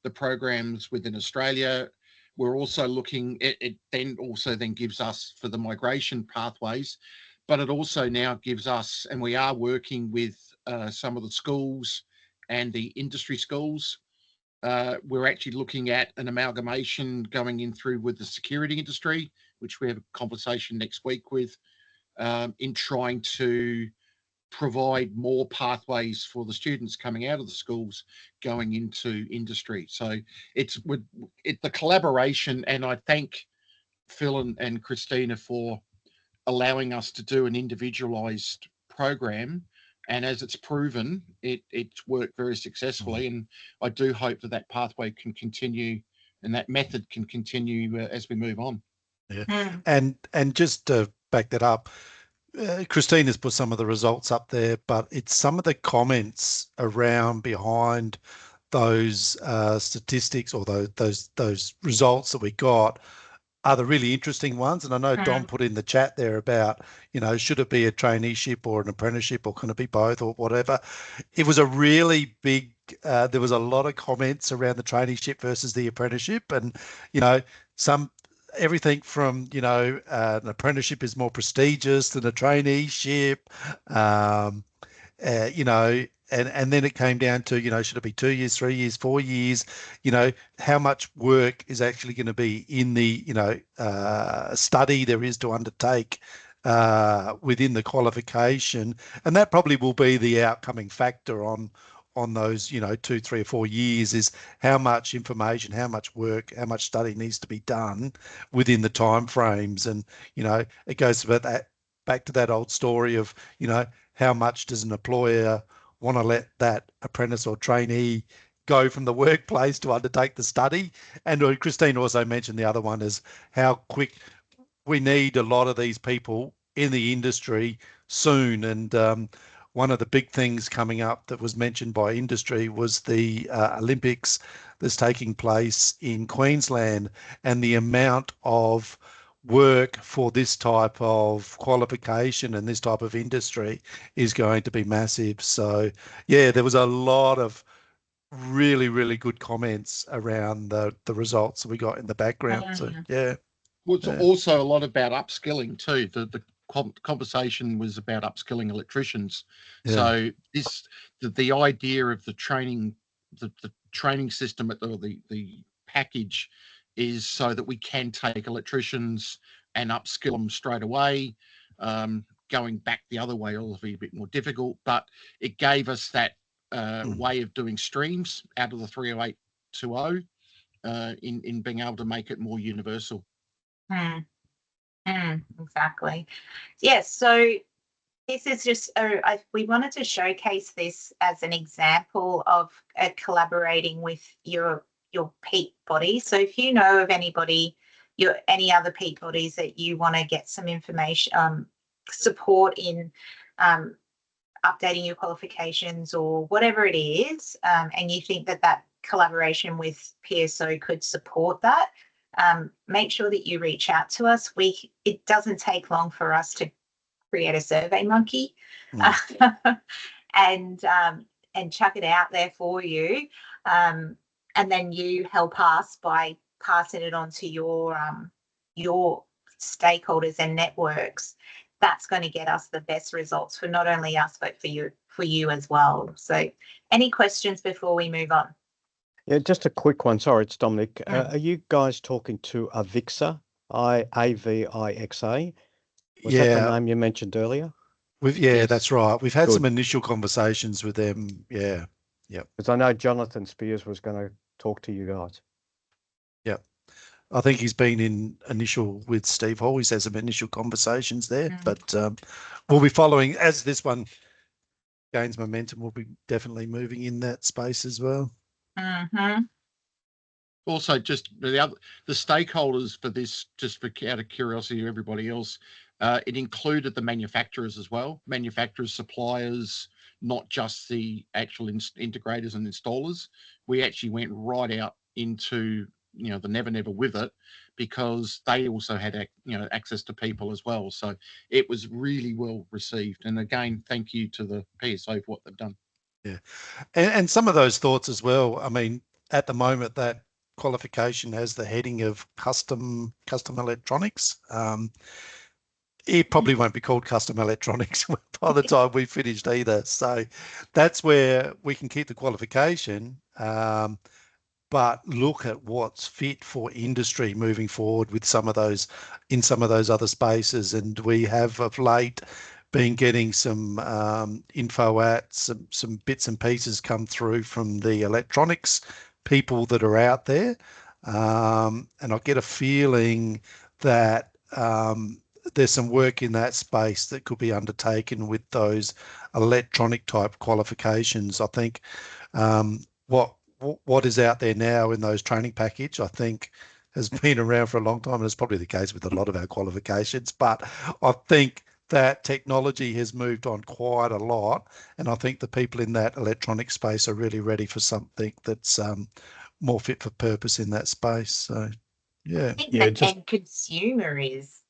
the programs within Australia, we're also looking at it, then gives us for the migration pathways, but it also now gives us, and we are working with some of the schools and the industry schools. We're actually looking at an amalgamation going in through with the security industry, which we have a conversation next week with, in trying to provide more pathways for the students coming out of the schools going into industry. So it's the collaboration, and I thank Phil and Christina for allowing us to do an individualized program. And as it's proven, it's worked very successfully. And I do hope that pathway can continue and that method can continue as we move on. Yeah. And just to back that up, Christina's put some of the results up there, but it's some of the comments around behind those statistics or those results that we got are the really interesting ones. And I know Dom put in the chat there about, you know, should it be a traineeship or an apprenticeship, or can it be both, or whatever? It was a really big, there was a lot of comments around the traineeship versus the apprenticeship. And, you know, everything from, you know, an apprenticeship is more prestigious than a traineeship, you know, and then it came down to, you know, should it be 2 years, 3 years, 4 years? You know, how much work is actually going to be in the, you know, study there is to undertake within the qualification, and that probably will be the outcoming factor on those, you know, 2, 3, or 4 years, is how much information, how much work, how much study needs to be done within the time frames. And, you know, it goes back to that old story of, you know, how much does an employer want to let that apprentice or trainee go from the workplace to undertake the study? And Christine also mentioned the other one is how quick we need a lot of these people in the industry soon. And one of the big things coming up that was mentioned by industry was the Olympics that's taking place in Queensland, and the amount of work for this type of qualification and this type of industry is going to be massive. So yeah, there was a lot of really, really good comments around the results that we got in the background. So yeah. Well, it's also a lot about upskilling too. The conversation was about upskilling electricians. Yeah. So the idea of the training system at the package is so that we can take electricians and upskill them straight away. Going back the other way will be a bit more difficult, but it gave us that way of doing streams out of the 30820 in being able to make it more universal. Exactly. Yes. So this is just we wanted to showcase this as an example of collaborating with your peak body. So if you know of anybody, any other peak bodies that you want to get some information, support in updating your qualifications or whatever it is, and you think that collaboration with PSO could support that, make sure that you reach out to us. It doesn't take long for us to create a survey monkey and chuck it out there for you, and then you help us by passing it on to your stakeholders and networks. That's going to get us the best results for not only us but for you as well. So any questions before we move on? Yeah, just a quick one. Sorry, it's Dominic. Are you guys talking to Avixa, AVIXA? Was that the name you mentioned earlier? Yes. That's right. We've had some initial conversations with them. Yeah. Yep. Because I know Jonathan Spears was going to talk to you guys. Yep. I think he's been in initial with Steve Hall. He's had some initial conversations there, but we'll be following as this one gains momentum. We'll be definitely moving in that space as well. Also, just the stakeholders for this, just for out of curiosity of everybody else, it included the manufacturers as well, manufacturers, suppliers, not just the actual integrators and installers. We actually went right out into, you know, the never with it, because they also had, you know, access to people as well. So it was really well received. And again, thank you to the PSO for what they've done. Yeah, and some of those thoughts as well. I mean, at the moment, that qualification has the heading of custom electronics. It probably won't be called custom electronics by the time we finished either. So that's where we can keep the qualification, but look at what's fit for industry moving forward with some of those other spaces. And we have of late been getting some info at some bits and pieces come through from the electronics people that are out there, and I get a feeling that there's some work in that space that could be undertaken with those electronic type qualifications. I think what is out there now in those training package, I think, has been around for a long time, and it's probably the case with a lot of our qualifications. But I think that technology has moved on quite a lot, and I think the people in that electronic space are really ready for something that's more fit for purpose in that space. So, Yeah. I think Yeah, the just end consumer is.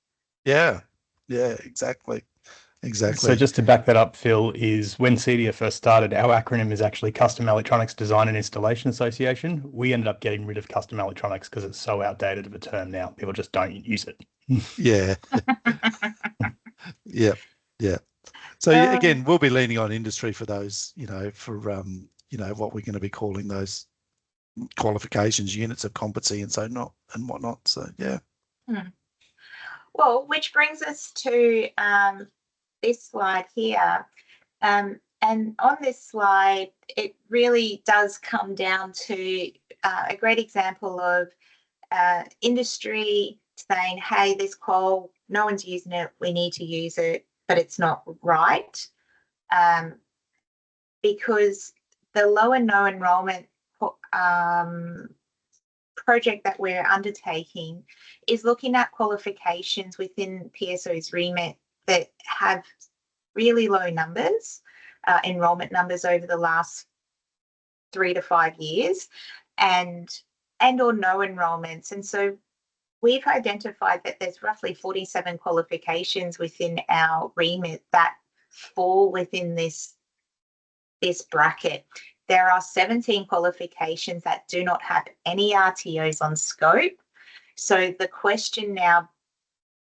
Yeah. Yeah, exactly. Exactly. so just to back that up, Phil, is when CEDIA first started, our acronym is actually Custom Electronics Design and Installation Association. We ended up getting rid of custom electronics because it's so outdated of a term now. People just don't use it. Yeah. Yeah. Yeah. So again, we'll be leaning on industry for those, for what we're going to be calling those qualifications, units of competency, and so not and whatnot. So yeah. Well, which brings us to this slide here. And on this slide, it really does come down to a great example of industry saying, hey, this qual, no one's using it, we need to use it, but it's not right. Because the low and no enrollment project that we're undertaking is looking at qualifications within PSO's remit that have really low numbers, enrollment numbers over the last 3 to 5 years, and or no enrollments. And so we've identified that there's roughly 47 qualifications within our remit that fall within this bracket. There are 17 qualifications that do not have any RTOs on scope. So the question now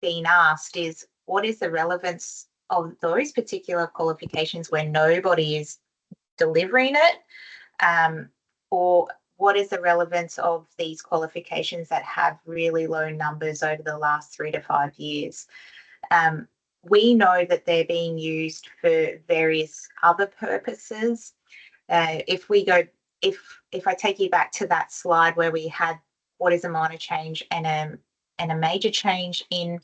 being asked is, what is the relevance of those particular qualifications where nobody is delivering it? Or what is the relevance of these qualifications that have really low numbers over the last 3 to 5 years? We know that they're being used for various other purposes. If I take you back to that slide where we had what is a minor change and a major change in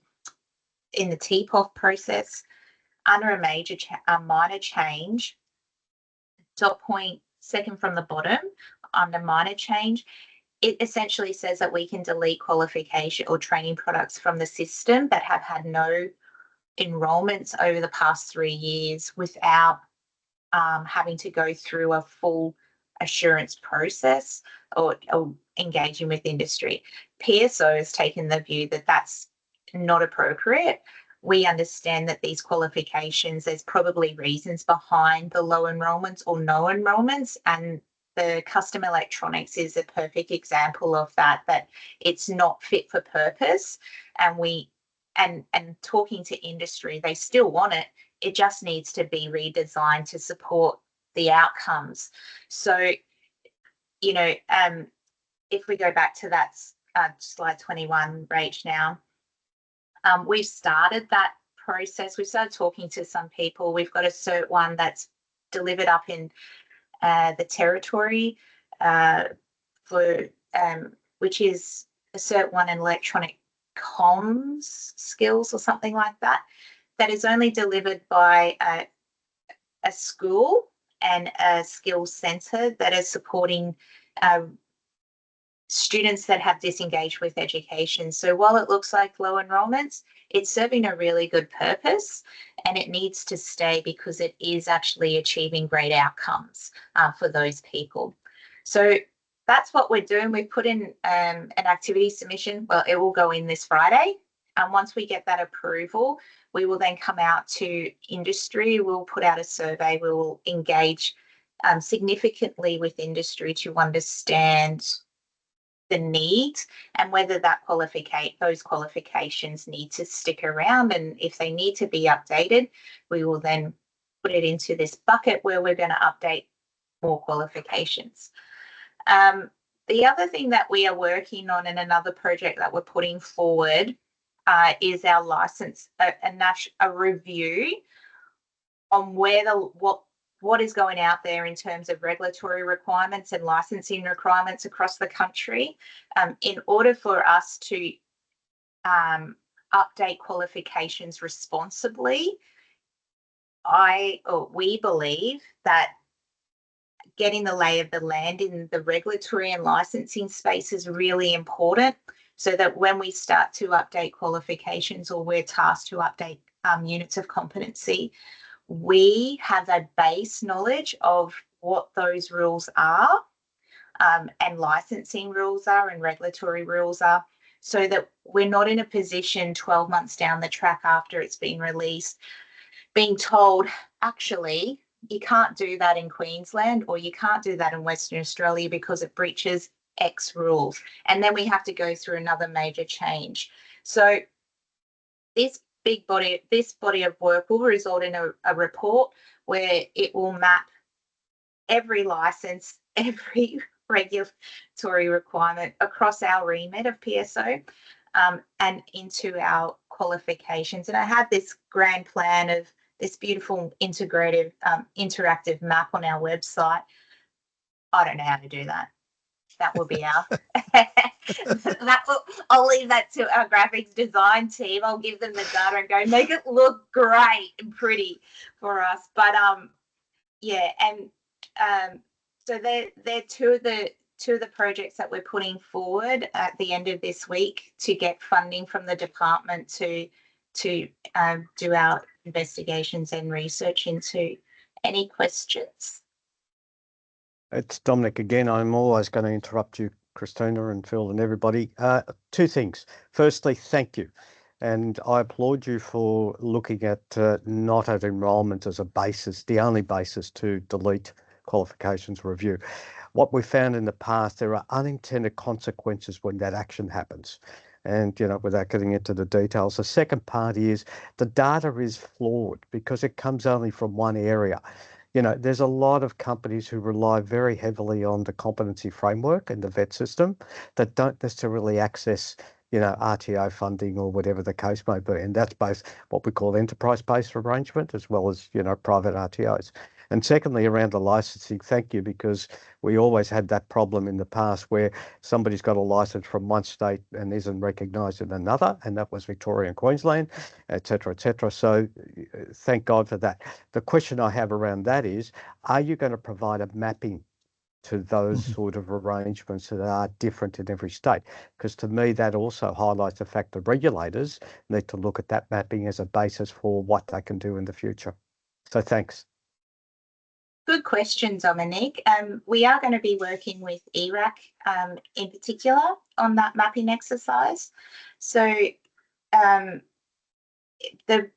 the TPOF process, under a minor change, dot point second from the bottom, under minor change, it essentially says that we can delete qualification or training products from the system that have had no enrollments over the past 3 years without having to go through a full assurance process or engaging with industry. PSO has taken the view that that's not appropriate. We understand that these qualifications, there's probably reasons behind the low enrollments or no enrollments, and the custom electronics is a perfect example of that it's not fit for purpose. And talking to industry, they still want it. It just needs to be redesigned to support the outcomes. So, if we go back to that slide 21, Rach, now, we've started that process. We've started talking to some people. We've got a Cert 1 that's delivered up in the territory which is a Cert 1 in electronic comms skills or something like that. That is only delivered by a school and a skills centre that is supporting students that have disengaged with education. So while it looks like low enrollments, it's serving a really good purpose, and it needs to stay because it is actually achieving great outcomes for those people. So that's what we're doing. We've put in an activity submission. Well, it will go in this Friday. And once we get that approval, we will then come out to industry. We'll put out a survey. We will engage significantly with industry to understand the needs and whether those qualifications need to stick around, and if they need to be updated, we will then put it into this bucket where we're going to update more qualifications. The other thing that we are working on in another project that we're putting forward is our license, a review on what is going out there in terms of regulatory requirements and licensing requirements across the country, in order for us to update qualifications responsibly. We believe that getting the lay of the land in the regulatory and licensing space is really important, so that when we start to update qualifications, or we're tasked to update units of competency, we have a base knowledge of what those rules are, and licensing rules are, and regulatory rules are, so that we're not in a position 12 months down the track after it's been released, being told, actually, you can't do that in Queensland or you can't do that in Western Australia because it breaches X rules. And then we have to go through another major change. So this body of work will result in a report where it will map every license, every regulatory requirement across our remit of PSO and into our qualifications. And I have this grand plan of this beautiful integrative interactive map on our website. I don't know how to do that. That will be our I'll leave that to our graphics design team. I'll give them the data and go make it look great and pretty for us. But yeah, and so they're two of the projects that we're putting forward at the end of this week to get funding from the department to do our investigations and research into. Any questions? It's Dominic again. I'm always going to interrupt you, Christina and Phil and everybody. Two things. Firstly, thank you. And I applaud you for looking at not at enrolment as a basis, the only basis to delete qualifications review. What we found in the past, there are unintended consequences when that action happens. And, without getting into the details, the second part is the data is flawed because it comes only from one area. There's a lot of companies who rely very heavily on the competency framework and the VET system that don't necessarily access, RTO funding or whatever the case may be. And that's both what we call enterprise-based arrangement as well as, private RTOs. And secondly, around the licensing, thank you, because we always had that problem in the past where somebody's got a license from one state and isn't recognised in another, and that was Victoria and Queensland, et cetera, et cetera. So thank God for that. The question I have around that is, are you going to provide a mapping to those sort of arrangements that are different in every state? Because to me, that also highlights the fact that regulators need to look at that mapping as a basis for what they can do in the future. So thanks. Good question, Dominic. We are going to be working with ERAC in particular on that mapping exercise. So the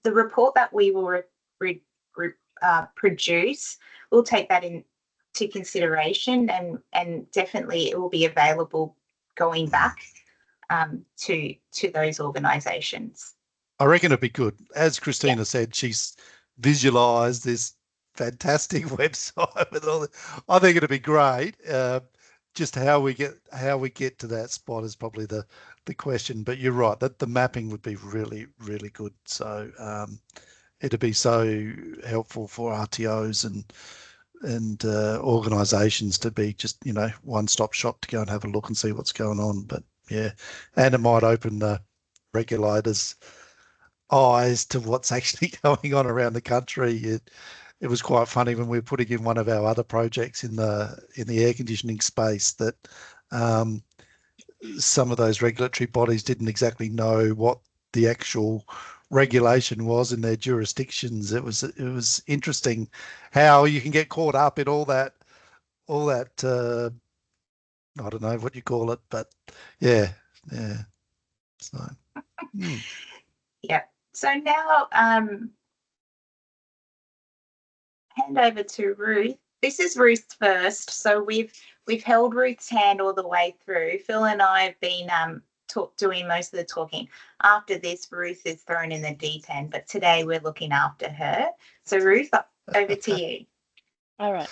report that we will produce, we'll take that into consideration, and definitely it will be available going back to those organisations. I reckon it'd be good. As Christina said, she's visualised this fantastic website with all. I think it'd be great. Just how we get to that spot is probably the question. But you're right that the mapping would be really, really good. So it'd be so helpful for RTOs and organisations to be just one-stop shop to go and have a look and see what's going on. But yeah, and it might open the regulators' eyes to what's actually going on around the country. It was quite funny when we were putting in one of our other projects in the air conditioning space that some of those regulatory bodies didn't exactly know what the actual regulation was in their jurisdictions. It was interesting how you can get caught up in all that I don't know what you call it, but yeah. So yeah. So now hand over to Ruth. This is Ruth's first, so we've held Ruth's hand all the way through. Phil and I have been doing most of the talking. After this, Ruth is thrown in the deep end, but today we're looking after her. So Ruth, over to you. All right.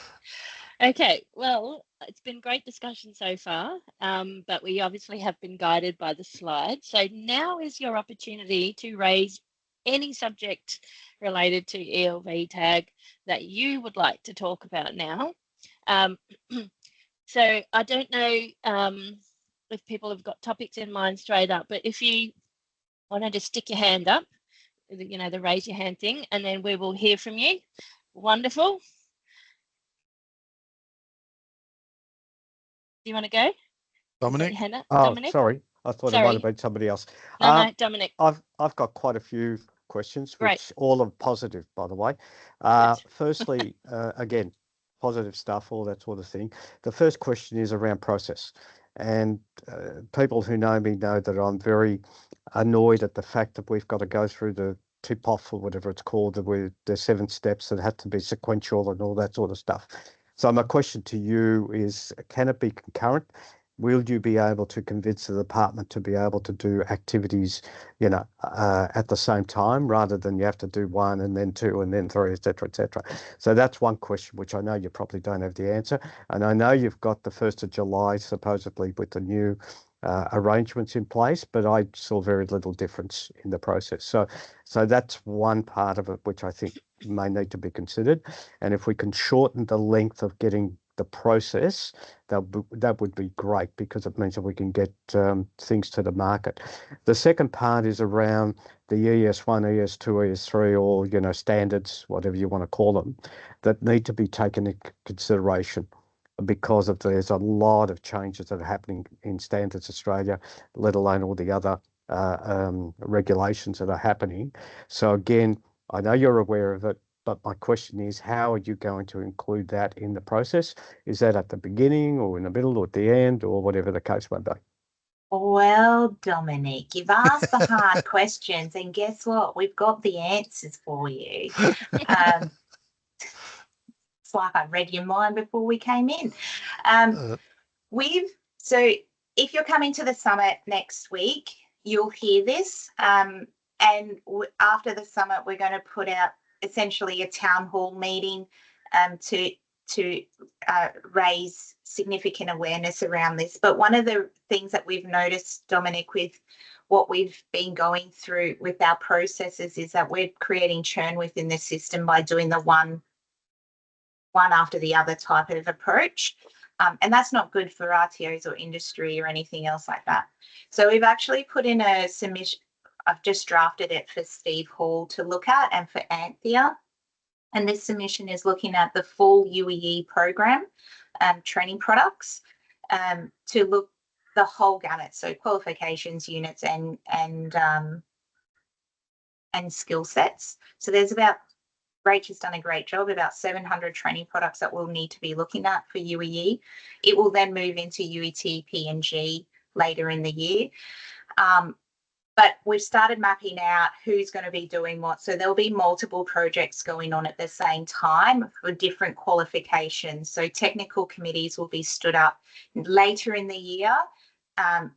Okay, well, it's been great discussion so far, but we obviously have been guided by the slides. So now is your opportunity to raise any subject related to ELV tag that you would like to talk about now. So I don't know if people have got topics in mind straight up, but if you want to just stick your hand up, the raise your hand thing, and then we will hear from you. Wonderful. Do you want to go? Dominic? Oh, Dominic? sorry. I thought it might have been somebody else. No, Dominic. I've got quite a few questions, which all are positive, by the way. Firstly, again, positive stuff, all that sort of thing. The first question is around process. And people who know me know that I'm very annoyed at the fact that we've got to go through the tip off or whatever it's called, with the 7 steps that have to be sequential and all that sort of stuff. So my question to you is, can it be concurrent? Will you be able to convince the department to be able to do activities, at the same time, rather than you have to do 1 and then 2 and then 3, etc., etc.? So that's one question, which I know you probably don't have the answer. And I know you've got the 1st of July, supposedly, with the new arrangements in place, but I saw very little difference in the process. So that's one part of it, which I think may need to be considered. And if we can shorten the length of getting the process, that would be great, because it means that we can get things to the market. The second part is around the ES1, ES2, ES3, or standards, whatever you want to call them, that need to be taken into consideration, because there's a lot of changes that are happening in Standards Australia, let alone all the other regulations that are happening. So again, I know you're aware of it, but my question is, how are you going to include that in the process? Is that at the beginning or in the middle or at the end, or whatever the case may be? Well, Dominic, you've asked the hard questions, and guess what? We've got the answers for you. It's like I read your mind before we came in. So if you're coming to the summit next week, you'll hear this. And after the summit, we're going to put out essentially a town hall meeting to raise significant awareness around this. But one of the things that we've noticed, Dominic, with what we've been going through with our processes, is that we're creating churn within the system by doing the one after the other type of approach. And that's not good for RTOs or industry or anything else like that. So we've actually put in a submission. I've just drafted it for Steve Hall to look at, and for Anthea. And this submission is looking at the full UEE program, training products, to look the whole gamut, so qualifications, units, and skill sets. So there's Rachel's done a great job, about 700 training products that we'll need to be looking at for UEE. It will then move into UET, PNG later in the year. But we've started mapping out who's going to be doing what. So there'll be multiple projects going on at the same time for different qualifications. So technical committees will be stood up later in the year,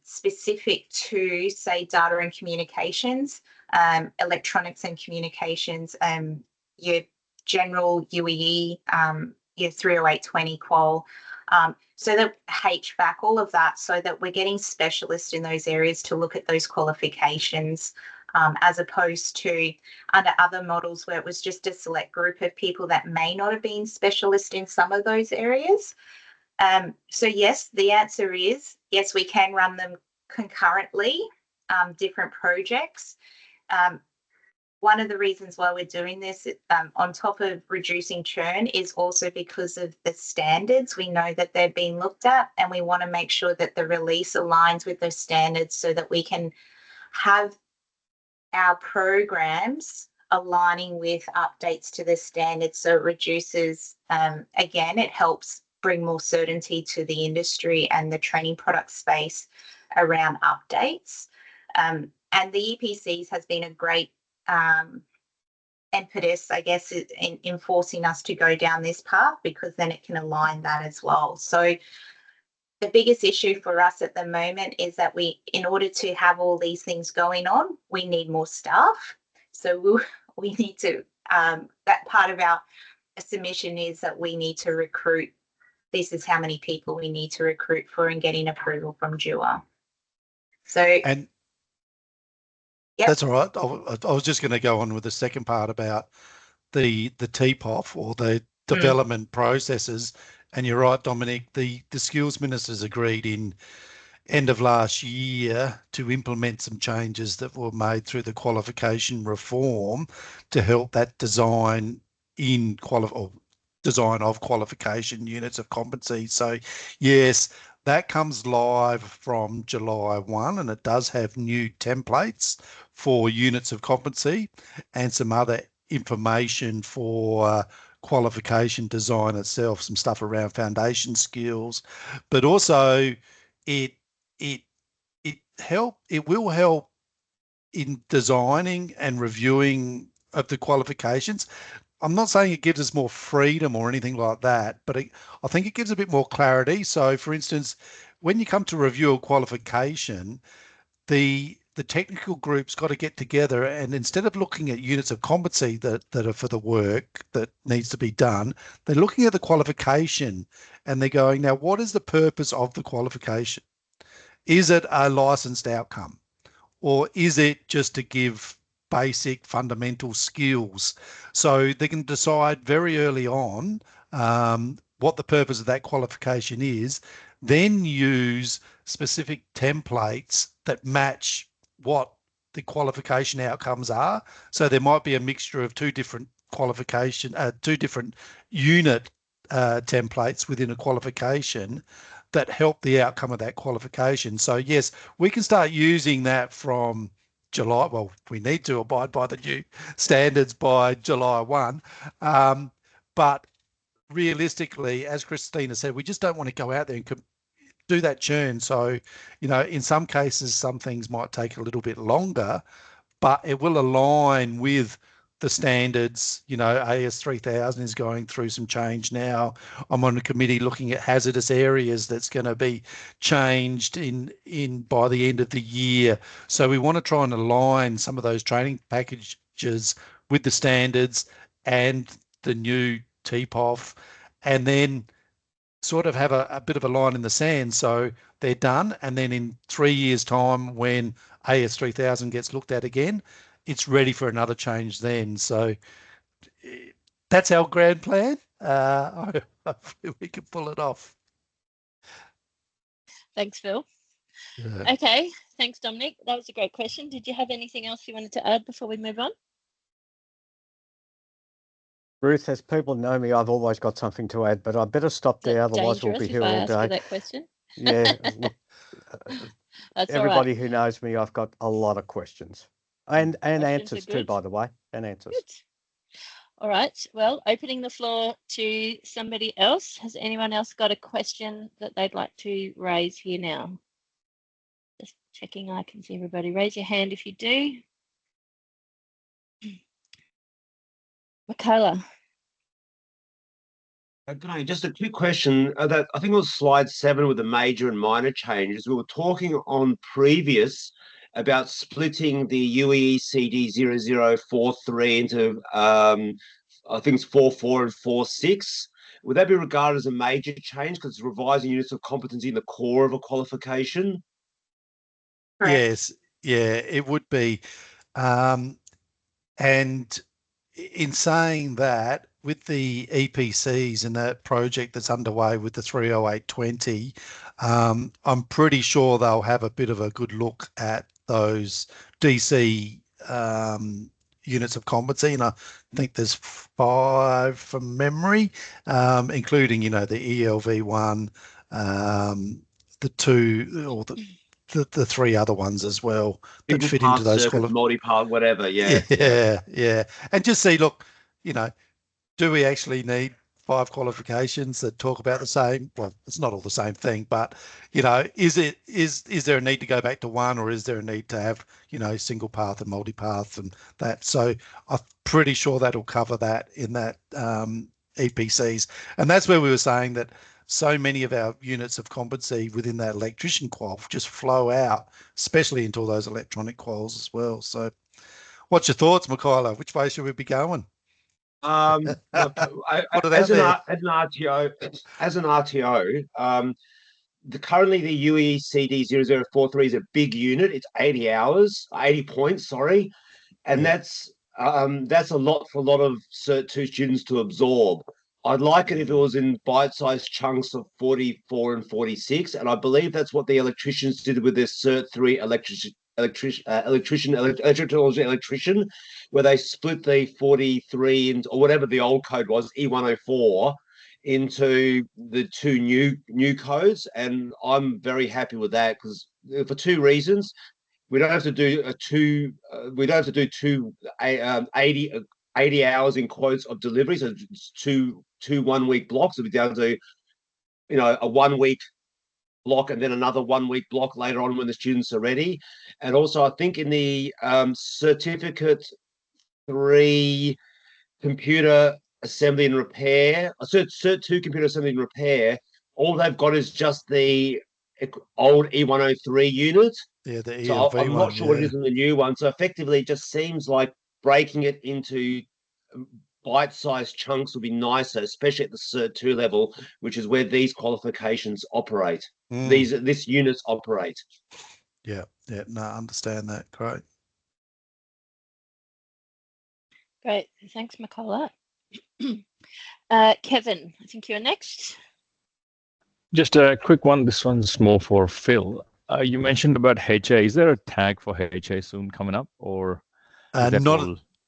specific to, say, data and communications, electronics and communications, your general UEE, your 30820 qual. So that HVAC, all of that, so that we're getting specialists in those areas to look at those qualifications, as opposed to under other models where it was just a select group of people that may not have been specialist in some of those areas. So yes, the answer is yes, we can run them concurrently, different projects. One of the reasons why we're doing this, on top of reducing churn, is also because of the standards. We know that they're being looked at, and we want to make sure that the release aligns with those standards so that we can have our programs aligning with updates to the standards. So it reduces, again, it helps bring more certainty to the industry and the training product space around updates. And the EPCs has been a great impetus, I guess, in forcing us to go down this path, because then it can align that as well. So the biggest issue for us at the moment is that in order to have all these things going on, we need more staff. So we need to, that part of our submission is that we need to recruit. This is how many people we need to recruit for, and getting approval from DUA. So. And yep. That's all right. I was just going to go on with the second part about the TPOF, or the development processes. And you're right, Dominic, the skills ministers agreed in end of last year to implement some changes that were made through the qualification reform to help that design of qualification units of competency. So yes, that comes live from July 1, and it does have new templates for units of competency and some other information for qualification design itself, some stuff around foundation skills, but also it will help in designing and reviewing of the qualifications. I'm not saying it gives us more freedom or anything like that, but I think it gives a bit more clarity. So, for instance, when you come to review a qualification, the technical group's got to get together, and instead of looking at units of competency that are for the work that needs to be done, they're looking at the qualification and they're going, now, what is the purpose of the qualification? Is it a licensed outcome? Or is it just to give basic fundamental skills? So they can decide very early on what the purpose of that qualification is, then use specific templates that match what the qualification outcomes are. So there might be a mixture of two different unit templates within a qualification that help the outcome of that qualification. So yes, we can start using that from July. Well, we need to abide by the new standards by July 1. But realistically, as Christina said, we just don't want to go out there and do that churn. So, in some cases, some things might take a little bit longer, but it will align with the standards. AS 3000 is going through some change now. I'm on a committee looking at hazardous areas that's going to be changed in by the end of the year. So we want to try and align some of those training packages with the standards and the new TPOF, and then sort of have a bit of a line in the sand so they're done. And then in 3 years' time, when AS 3000 gets looked at again, it's ready for another change then. So that's our grand plan. Hopefully we can pull it off. Thanks, Phil. Yeah. Okay, thanks, Dominic. That was a great question. Did you have anything else you wanted to add before we move on? Ruth, as people know me, I've always got something to add, but I better stop there, otherwise we'll be here all day. That question? Yeah, look, That's everybody all right. who knows me, I've got a lot of questions and answers too, by the way, and answers. Good. All right. Well, opening the floor to somebody else. Has anyone else got a question that they'd like to raise here now? Just checking I can see everybody. Raise your hand if you do. Michaela. Okay, just a quick question. That I think it was slide 7 with the major and minor changes. We were talking on previous about splitting the UEE CD 0043 into I think it's 44 and 46. Would that be regarded as a major change because it's revising units of competency in the core of a qualification? Correct. Yes, yeah, it would be. And in saying that, with the EPCs and that project that's underway with the 30820, I'm pretty sure they'll have a bit of a good look at those DC units of competency, and I think there's 5 from memory, including the ELV one, the 2 or the 3 other ones as well that fit into those multi-part, whatever. Yeah. And just see, look, do we actually need 5 qualifications that talk about the same? Well, it's not all the same thing, but is there a need to go back to 1, or is there a need to have single path and multi-path and that? So I'm pretty sure that'll cover that in that EPCs, and that's where we were saying that so many of our units of competency within that electrician qual just flow out, especially into all those electronic quals as well. So what's your thoughts, Michaela? Which way should we be going? Look, as an RTO, currently the UEE CD 0043 is a big unit. It's 80 points, sorry, and that's a lot for a lot of Cert 2 students to absorb. I'd like it if it was in bite-sized chunks of 44 and 46, and I believe that's what the electricians did with their Cert 3 electrician, where they split the 43 or whatever the old code was, E104, into the 2 new codes, and I'm very happy with that for 2 reasons. We don't have to do 80 hours in quotes of delivery, so it's two 1 week blocks. It'll be down to a 1 week block and then another 1 week block later on when the students are ready. And also, I think in the certificate 3 computer assembly and repair, cert 2 computer assembly and repair, all they've got is just the old E103 unit. Yeah, the So ELV I'm one. not sure what it is in the new one. So effectively, it just seems like breaking it into bite-sized chunks would be nicer, especially at the Cert 2 level, which is where these qualifications operate. This units operate. Yeah, no, I understand that. Great. Great. Thanks, Michaela. Kevin, I think you're next. Just a quick one. This one's more for Phil. You mentioned about HA. Is there a tag for HA soon coming up, or is that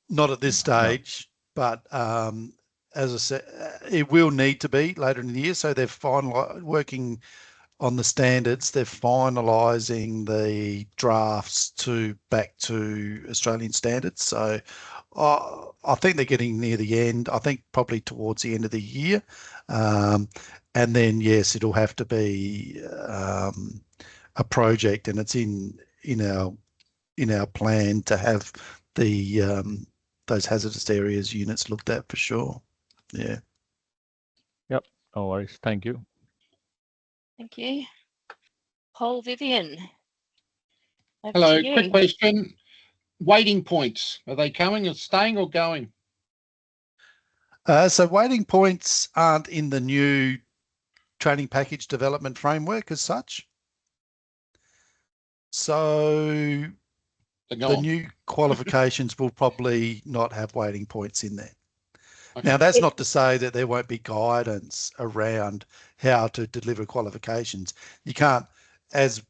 not at this stage? No. But as I said, it will need to be later in the year. So they're working on the standards. They're finalising the drafts back to Australian standards. So I think they're getting near the end. I think probably towards the end of the year. And then, yes, it'll have to be a project, and it's in our plan to have the those hazardous areas units looked at for sure. Yeah. Yep. No worries. Thank you. Thank you. Paul Vivian. Hello. Quick question. Waiting points. Are they coming or staying or going? So waiting points aren't in the new training package development framework as such. So the new qualifications will probably not have waiting points in there. Okay. Now, that's not to say that there won't be guidance around how to deliver qualifications. You can't, as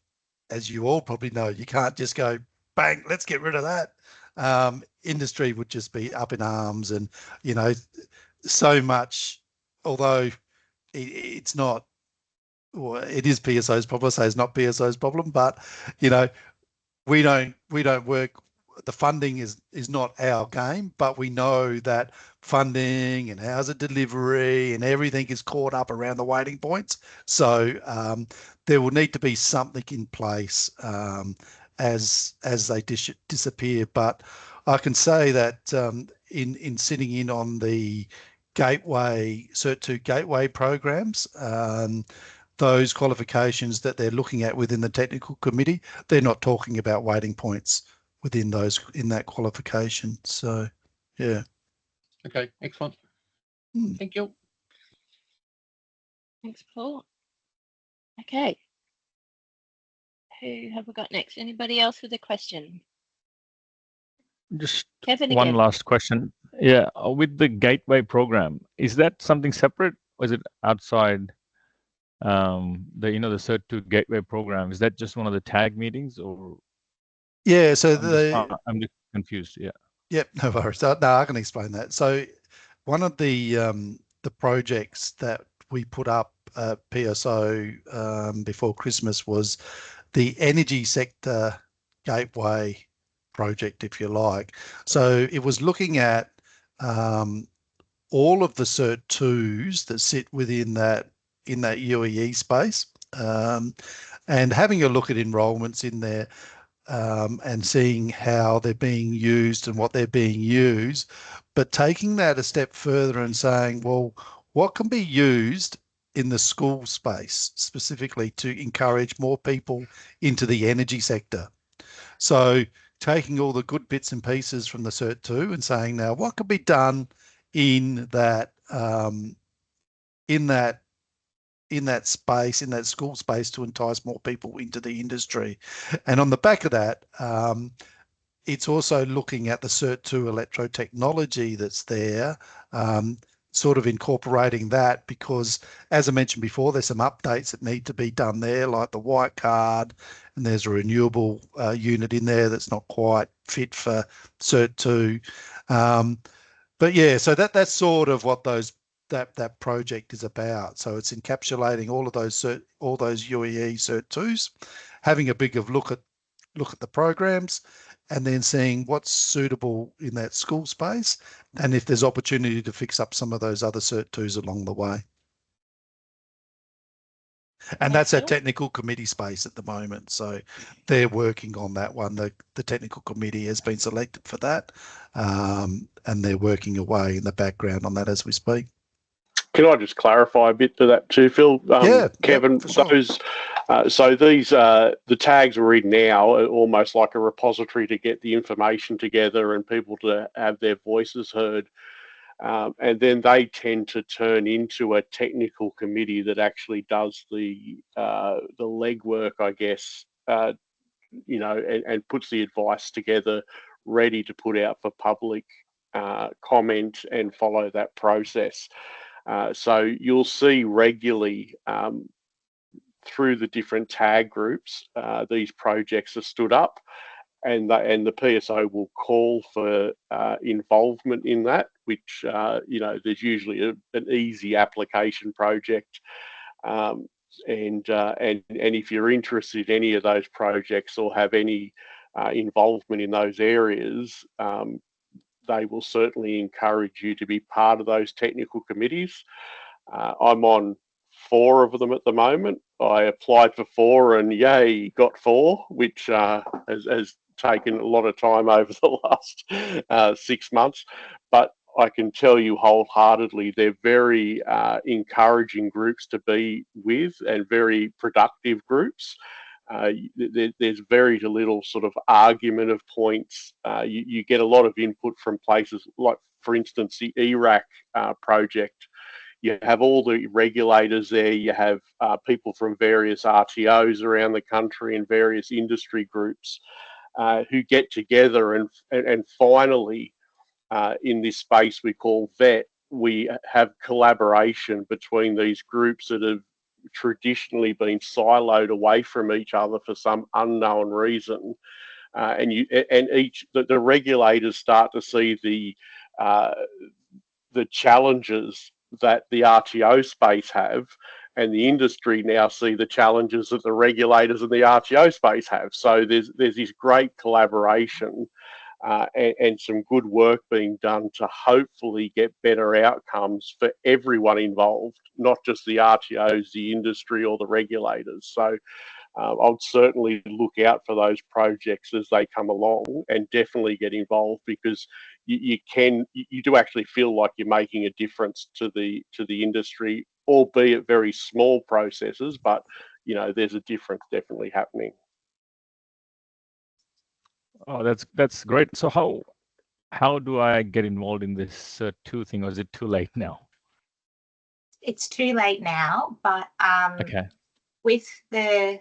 you all probably know, you can't just go, bang, let's get rid of that. Industry would just be up in arms, and, so much, although it's not, well, it is PSO's problem. I say it's not PSO's problem, but, we don't work. The funding is not our game, but we know that funding and how's it delivery and everything is caught up around the waiting points. So there will need to be something in place as they disappear. But I can say that in sitting in on the gateway Cert 2 gateway programs, those qualifications that they're looking at within the technical committee, they're not talking about waiting points within that qualification. So, yeah. Okay, excellent. Thank you. Thanks, Paul. Okay. Who have we got next? Anybody else with a question? Just Kevin one again. last question. Yeah, with the gateway program, is that something separate, or is it outside the Cert 2 gateway program? Is that just one of the tag meetings, or? Yeah, so I'm just confused. Yeah. Yep, no worries. No, I can explain that. So one of the projects that we put up at PSO before Christmas was the energy sector gateway project, if you like. So it was looking at all of the Cert 2s that sit within that UEE space, and having a look at enrolments in there, and seeing how they're being used and what they're being used, but taking that a step further and saying, well, what can be used in the school space specifically to encourage more people into the energy sector? So taking all the good bits and pieces from the Cert 2 and saying, now what can be done in that space, in that school space, to entice more people into the industry. And on the back of that, it's also looking at the Cert 2 electrotechnology that's there, sort of incorporating that, because as I mentioned before, there's some updates that need to be done there, like the white card, and there's a renewable unit in there that's not quite fit for Cert 2. But yeah, so that's sort of what that project is about. So it's encapsulating all of those UEE Cert 2s, having a big look at the programs, and then seeing what's suitable in that school space, and if there's opportunity to fix up some of those other Cert 2s along the way. And that's our Phil? technical committee space at the moment. So they're working on that one. The technical committee has been selected for that, and they're working away in the background on that as we speak. Can I just clarify a bit to that too, Phil? Yeah, Kevin, for sure. those so these the tags we're in now are almost like a repository to get the information together and people to have their voices heard. And then they tend to turn into a technical committee that actually does the legwork, I guess, you know, and puts the advice together, ready to put out for public comment and follow that process. So you'll see regularly through the different tag groups, these projects are stood up, and the PSO will call for involvement in that, which you know, there's usually an easy application project, and if you're interested in any of those projects or have any involvement in those areas, they will certainly encourage you to be part of those technical committees. I'm on 4 of them at the moment. I applied for 4 and yay, got 4, which has taken a lot of time over the last 6 months. But I can tell you wholeheartedly, they're very encouraging groups to be with and very productive groups. There's very little sort of argument of points. You get a lot of input from places like, for instance, the ERAC project. You have all the regulators there. You have people from various RTOs around the country and various industry groups who get together and finally, in this space we call VET, we have collaboration between these groups that have traditionally been siloed away from each other for some unknown reason, and the regulators start to see the challenges that the RTO space have, and the industry now see the challenges that the regulators in the RTO space have. So there's this great collaboration and some good work being done to hopefully get better outcomes for everyone involved, not just the RTOs, the industry or the regulators. So I'll certainly look out for those projects as they come along and definitely get involved, because you do actually feel like you're making a difference to the industry, albeit very small processes, but you know, there's a difference definitely happening. Oh, that's great. So how do I get involved in this 2 thing, or is it too late now? It's too late now, but Okay. with the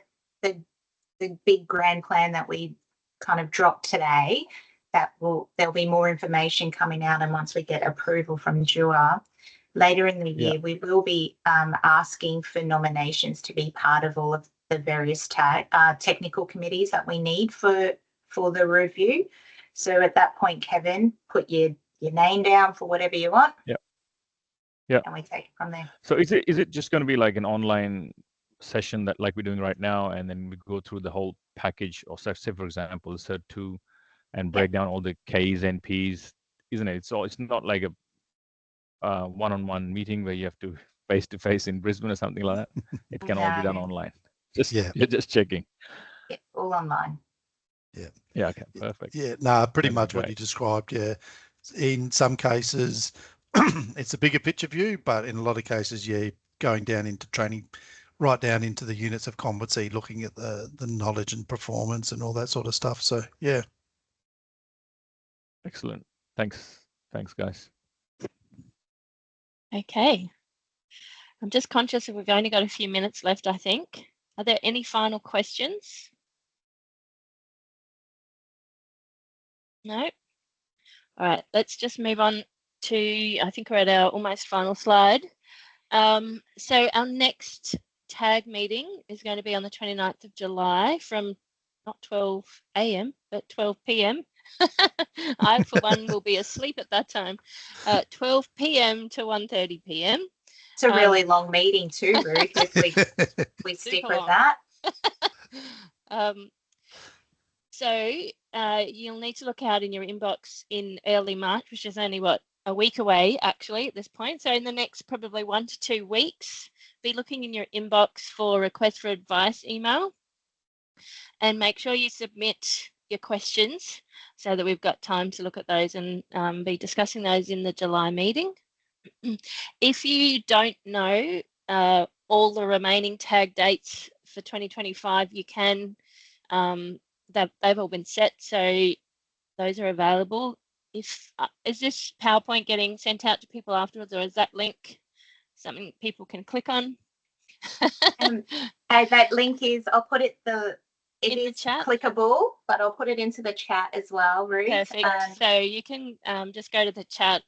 big grand plan that we kind of dropped today, there'll be more information coming out, and once we get approval from JUA later in the year, we will be asking for nominations to be part of all of the various technical committees that we need for the review. So at that point, Kevin, put your name down for whatever you want. Yeah. And we take it from there. So is it just going to be like an online session that like we're doing right now, and then we go through the whole package of, say for example, the CERT 2, and break down all the Ks and Ps, isn't it? It's not like a one-on-one meeting where you have to face-to-face in Brisbane or something like that. It can all be done online. You're just checking. Yeah, all online. Yeah. Okay. Perfect. Yeah. No, pretty That'd be much what great. you described. Yeah. In some cases, it's a bigger picture view, but in a lot of cases, yeah, going down into training, right down into the units of competency, looking at the knowledge and performance and all that sort of stuff. So yeah. Excellent. Thanks, guys. Okay. I'm just conscious that we've only got a few minutes left, I think. Are there any final questions? No? All right, let's just move on to, I think we're at our almost final slide. So our next tag meeting is going to be on the 29th of July from not 12 a.m. but 12 p.m. I, for one, will be asleep at that time. 12 p.m. to 1:30 p.m. It's a really long meeting too, Ruth, if we stick with that. So you'll need to look out in your inbox in early March, which is only, a week away actually at this point. So in the next probably 1 to 2 weeks, be looking in your inbox for request for advice email, and make sure you submit your questions so that we've got time to look at those and be discussing those in the July meeting. If you don't know all the remaining tag dates for 2025, you can, they've all been set, so those are available. If is this PowerPoint getting sent out to people afterwards, or is that link something people can click on? That link is, I'll put it in the chat, clickable, but I'll put it into the chat as well, Ruth. Perfect. So you can just go to the chat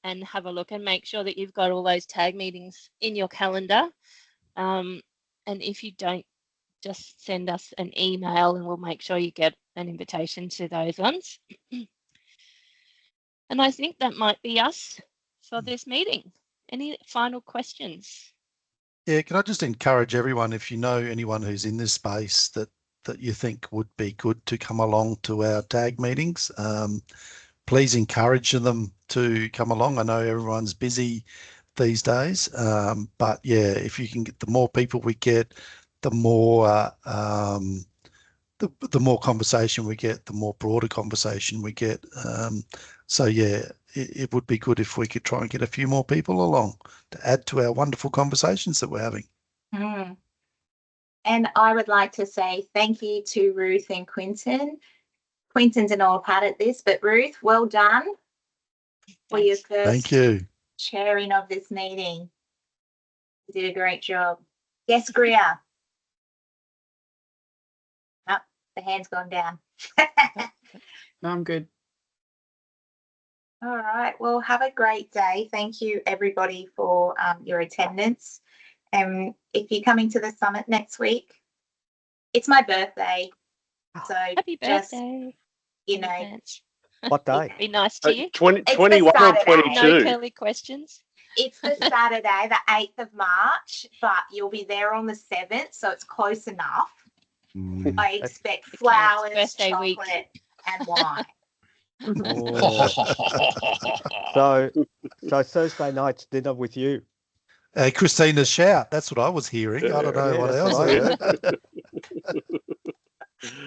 and have a look and make sure that you've got all those tag meetings in your calendar. And if you don't, just send us an email and we'll make sure you get an invitation to those ones. And I think that might be us for this meeting. Any final questions? Yeah, can I just encourage everyone, if you know anyone who's in this space that you think would be good to come along to our tag meetings, please encourage them to come along. I know everyone's busy these days, but yeah, if you can get, the more people we get, the more the more conversation we get, the more broader conversation we get. So yeah, it would be good if we could try and get a few more people along to add to our wonderful conversations that we're having. And I would like to say thank you to Ruth and Quinton. Quinton's an old hat at this, but Ruth, well done for your first chairing of this meeting. You did a great job. Yes, Greer. Oh, the hand's gone down. No, I'm good. All right. Well, have a great day. Thank you, everybody, for your attendance. And if you're coming to the summit next week, it's my birthday. So happy birthday. You know, what day? Be nice to you. 21 or 22? No curly questions. It's the Saturday, the 8th of March, but you'll be there on the 7th, so it's close enough. I expect flowers, chocolate, and wine. So Thursday night's dinner with you. Christina's shout. That's what I was hearing. I don't know what else.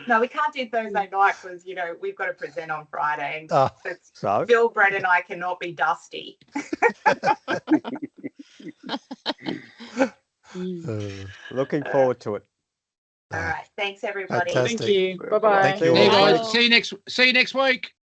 No, we can't do Thursday night because, you know, we've got to present on Friday. And so Bill, Brett and I cannot be dusty. Looking forward to it. All right. Thanks, everybody. Fantastic. Thank you. Bye-bye. See you next week.